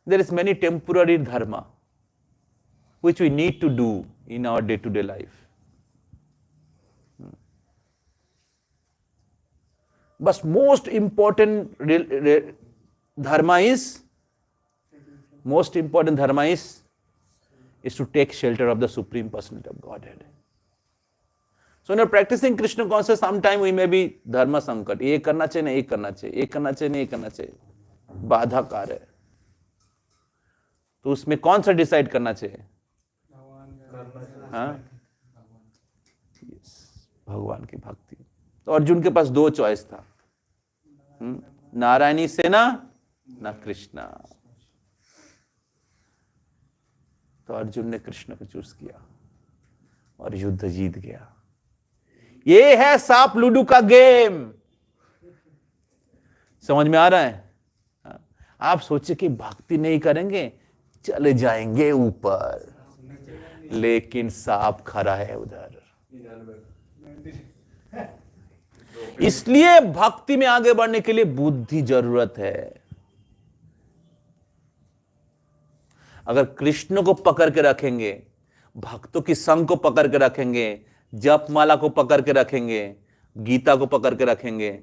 There is many temporary dharma which we need to do in our day-to-day life. But most important dharma is to take shelter of the Supreme Personality of Godhead. So when you're practicing Krishna consciousness, sometime we may be dharma sankat. ये करना चाहिए ना ये करना चाहिए, ये करना चाहिए नहीं करना चाहिए, बाधाकार है. तो उसमें कौन सा डिसाइड करना चाहिए? हाँ, भगवान की भक्ति. तो अर्जुन के पास दो चॉइस था, नारायणी सेना, ना कृष्णा। तो अर्जुन ने कृष्ण को चूज किया और युद्ध जीत गया। ये है सांप लूडो का गेम। समझ में आ रहा है? आप सोचे कि भक्ति नहीं करेंगे चले जाएंगे ऊपर, लेकिन सांप खड़ा है उधर। इसलिए भक्ति में आगे बढ़ने के लिए बुद्धि जरूरत है। अगर कृष्ण को पकड़ के रखेंगे, भक्तों की संग को पकड़ के रखेंगे, जपमाला को पकड़ के रखेंगे, गीता को पकड़ के रखेंगे,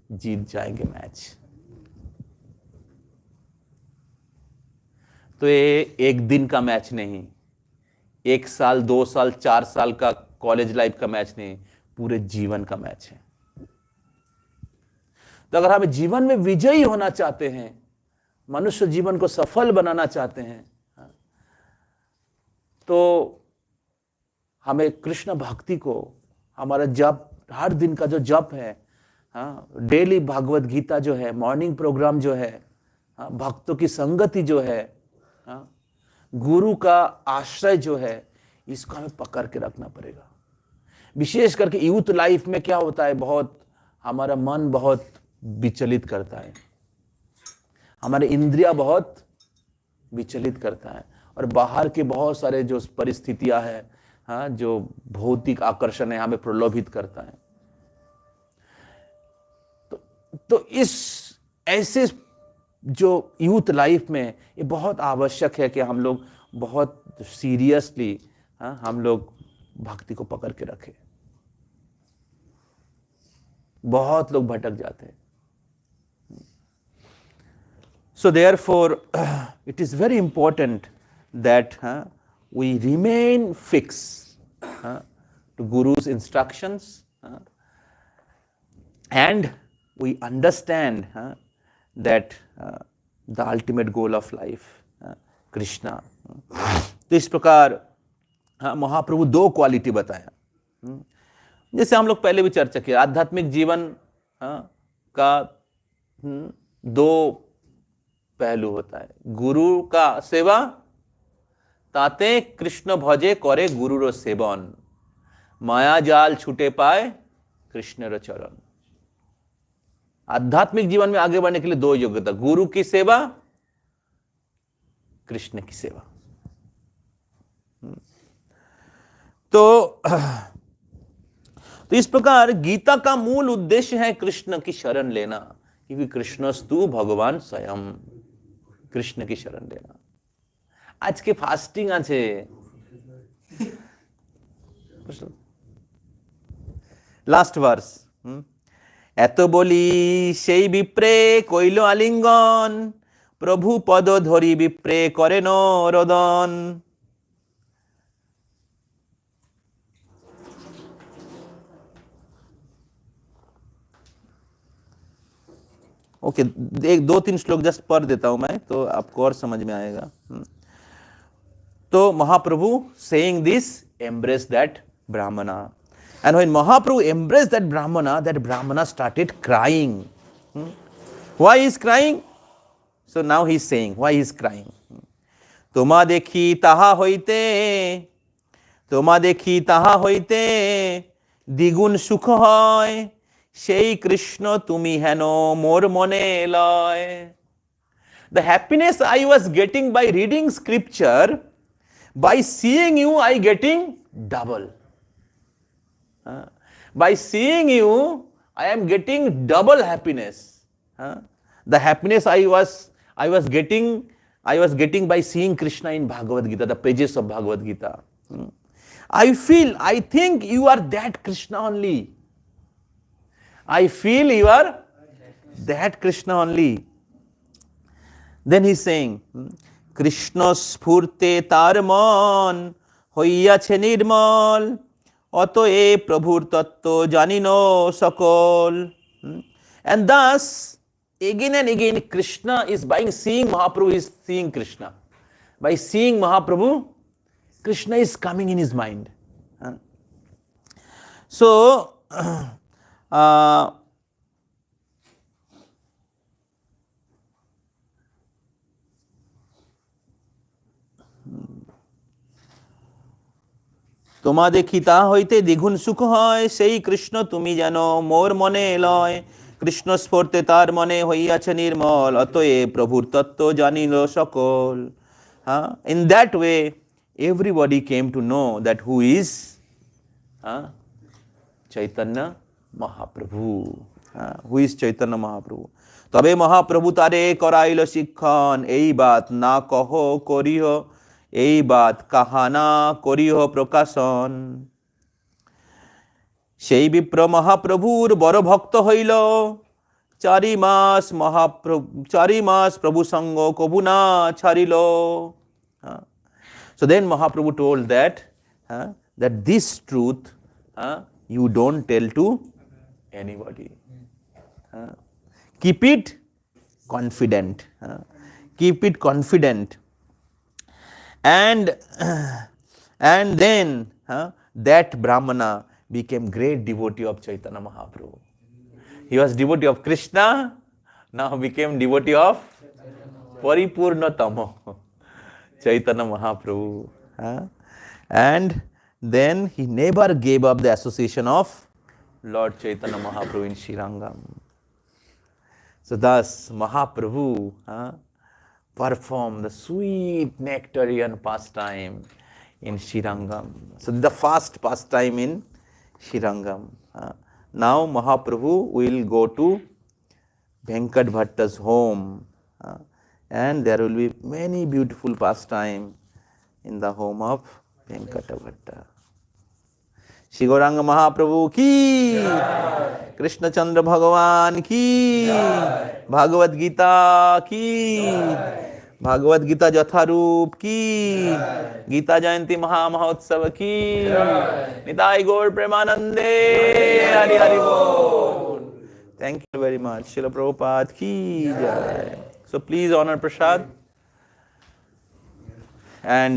जीत जाएंगे मैच। तो ये एक दिन का मैच नहीं, 1 साल 2 साल 4 साल का कॉलेज लाइफ का मैच नहीं, पूरे जीवन का मैच है। तो अगर हम जीवन में विजयी होना चाहते हैं, मनुष्य जीवन को सफल बनाना चाहते हैं, तो हमें कृष्ण भक्ति को, हमारा जप, हर दिन का जो जप है, डेली भागवत गीता जो है, मॉर्निंग प्रोग्राम जो है, भक्तों की संगति जो है, गुरु का आश्रय जो है, इसको हमें पकड़ के रखना पड़ेगा। विशेष करके यूथ लाइफ में क्या होता है, बहुत हमारा मन बहुत विचलित करता है, हमारे इंद्रिया बहुत विचलित करता है, और बाहर के बहुत सारे जो परिस्थितियां हैं, जो भौतिक आकर्षण है, हमें प्रलोभित करता है। तो इस ऐसे जो यूथ लाइफ में ये बहुत आवश्यक है कि हम लोग बहुत सीरियसली हम लोग भक्ति को पकड़ के रखें। बहुत लोग भटक जाते हैं। So therefore, it is very important that we remain fixed to Guru's instructions, and we understand that the ultimate goal of life, Krishna. तो इस प्रकार महाप्रभु 2 क्वालिटी बताया। जैसे हम लोग पहले भी चर्चा किया, आध्यात्मिक जीवन का 2 पहलू होता है। गुरु का सेवा, ताते कृष्ण भजे करे गुरुर सेवन, माया जाल छूटे पाए कृष्ण चरण। आध्यात्मिक जीवन में आगे बढ़ने के लिए 2 योग्यता, गुरु की सेवा, कृष्ण की सेवा। तो इस प्रकार गीता का मूल उद्देश्य है कृष्ण की शरण लेना, क्योंकि कृष्णस्तु भगवान स्वयं। कृष्ण की शरण लेना। आज के फास्टिंग আছে, लास्ट वर्स, এত বলি সেই বিপ্রে কইল আলিঙ্গন, প্রভু পদ ধরি বিপ্রে করেন রোদন। ओके, 1-2-3 श्लोक जस्ट पढ़ देता हूं मैं, तो आपको और समझ में आएगा। तो महाप्रभु saying this embrace that brahmana, and when Mahaprabhu embraced that brahmana started crying. Why he is crying? So now he is saying why he is crying. তোমা দেখি তাহা হইতে, তোমা দেখি তাহা হইতে দ্বিগুণ সুখ হয়, সেই কৃষ্ণ তুমি হেন মোর মনে লয়। The happiness I was getting by reading scripture, by seeing you I getting double. By seeing you I am getting double happiness. The happiness I was getting by seeing Krishna in Bhagavad Gita, the pages of Bhagavad Gita. I think you are that Krishna only. I feel you are that Krishna only. Then he is saying, Krishna স্ফূর্তে তার মন হইয়াছে নির্মল, অতএ প্রভুর তত্ত্ব জানিন সকল। And thus, again and again, Krishna is, by seeing Mahaprabhu, is seeing Krishna. By seeing Mahaprabhu, Krishna is coming in his mind. So, তোমা দেখিতা হইতে দ্বিগুণ সুখ হয়, সেই কৃষ্ণ তুমি যেন মোর মনে লয়। কৃষ্ণ স্ফূর্তে তার মনে হইয়াছে নির্মল, অতএব প্রভুর তত্ত্ব জানিল সকল। In that way everybody came to know that who is Chaitanya Mahaprabhu. Who is Chaitanya Mahaprabhu? তবে মহাপ্রভু তারে করাইল শিক্ষণ, এই বাত না কহ করিহ, এই বাত কাহানা করিহ প্রকাশন। সেই বিপ্র মহাপ্রভুর বড় ভক্ত হইল, 4 মাস প্রভু সঙ্গ কবু না ছাড়িল। So then Mahaprabhu told that this truth you don't tell to anybody. Keep it confident. Keep it confident. And then that Brahmana became great devotee of Chaitanya Mahaprabhu. He was devotee of Krishna, now became devotee of Paripurnatama Chaitanya Mahaprabhu. And then he never gave up the association of Lord Chaitanya Mahaprabhu in Srirangam. So thus Mahaprabhu performed the sweet nectarian pastime in Srirangam. So the first pastime in Srirangam. Now Mahaprabhu will go to Venkat Bhatta's home, and there will be many beautiful pastime in the home of Venkata Bhatta. Shri Gauranga Mahaprabhu ki, Krishna Chandra Bhagavan ki, Bhagavad Gita ki, Bhagavad Gita Jatharup ki, Gita Jayanti Mahamahotsav ki, Nitai Gaur Premanande, Hari Hari Bol. Thank you very much. Srila Prabhupada ki jai. So please honor Prasad. And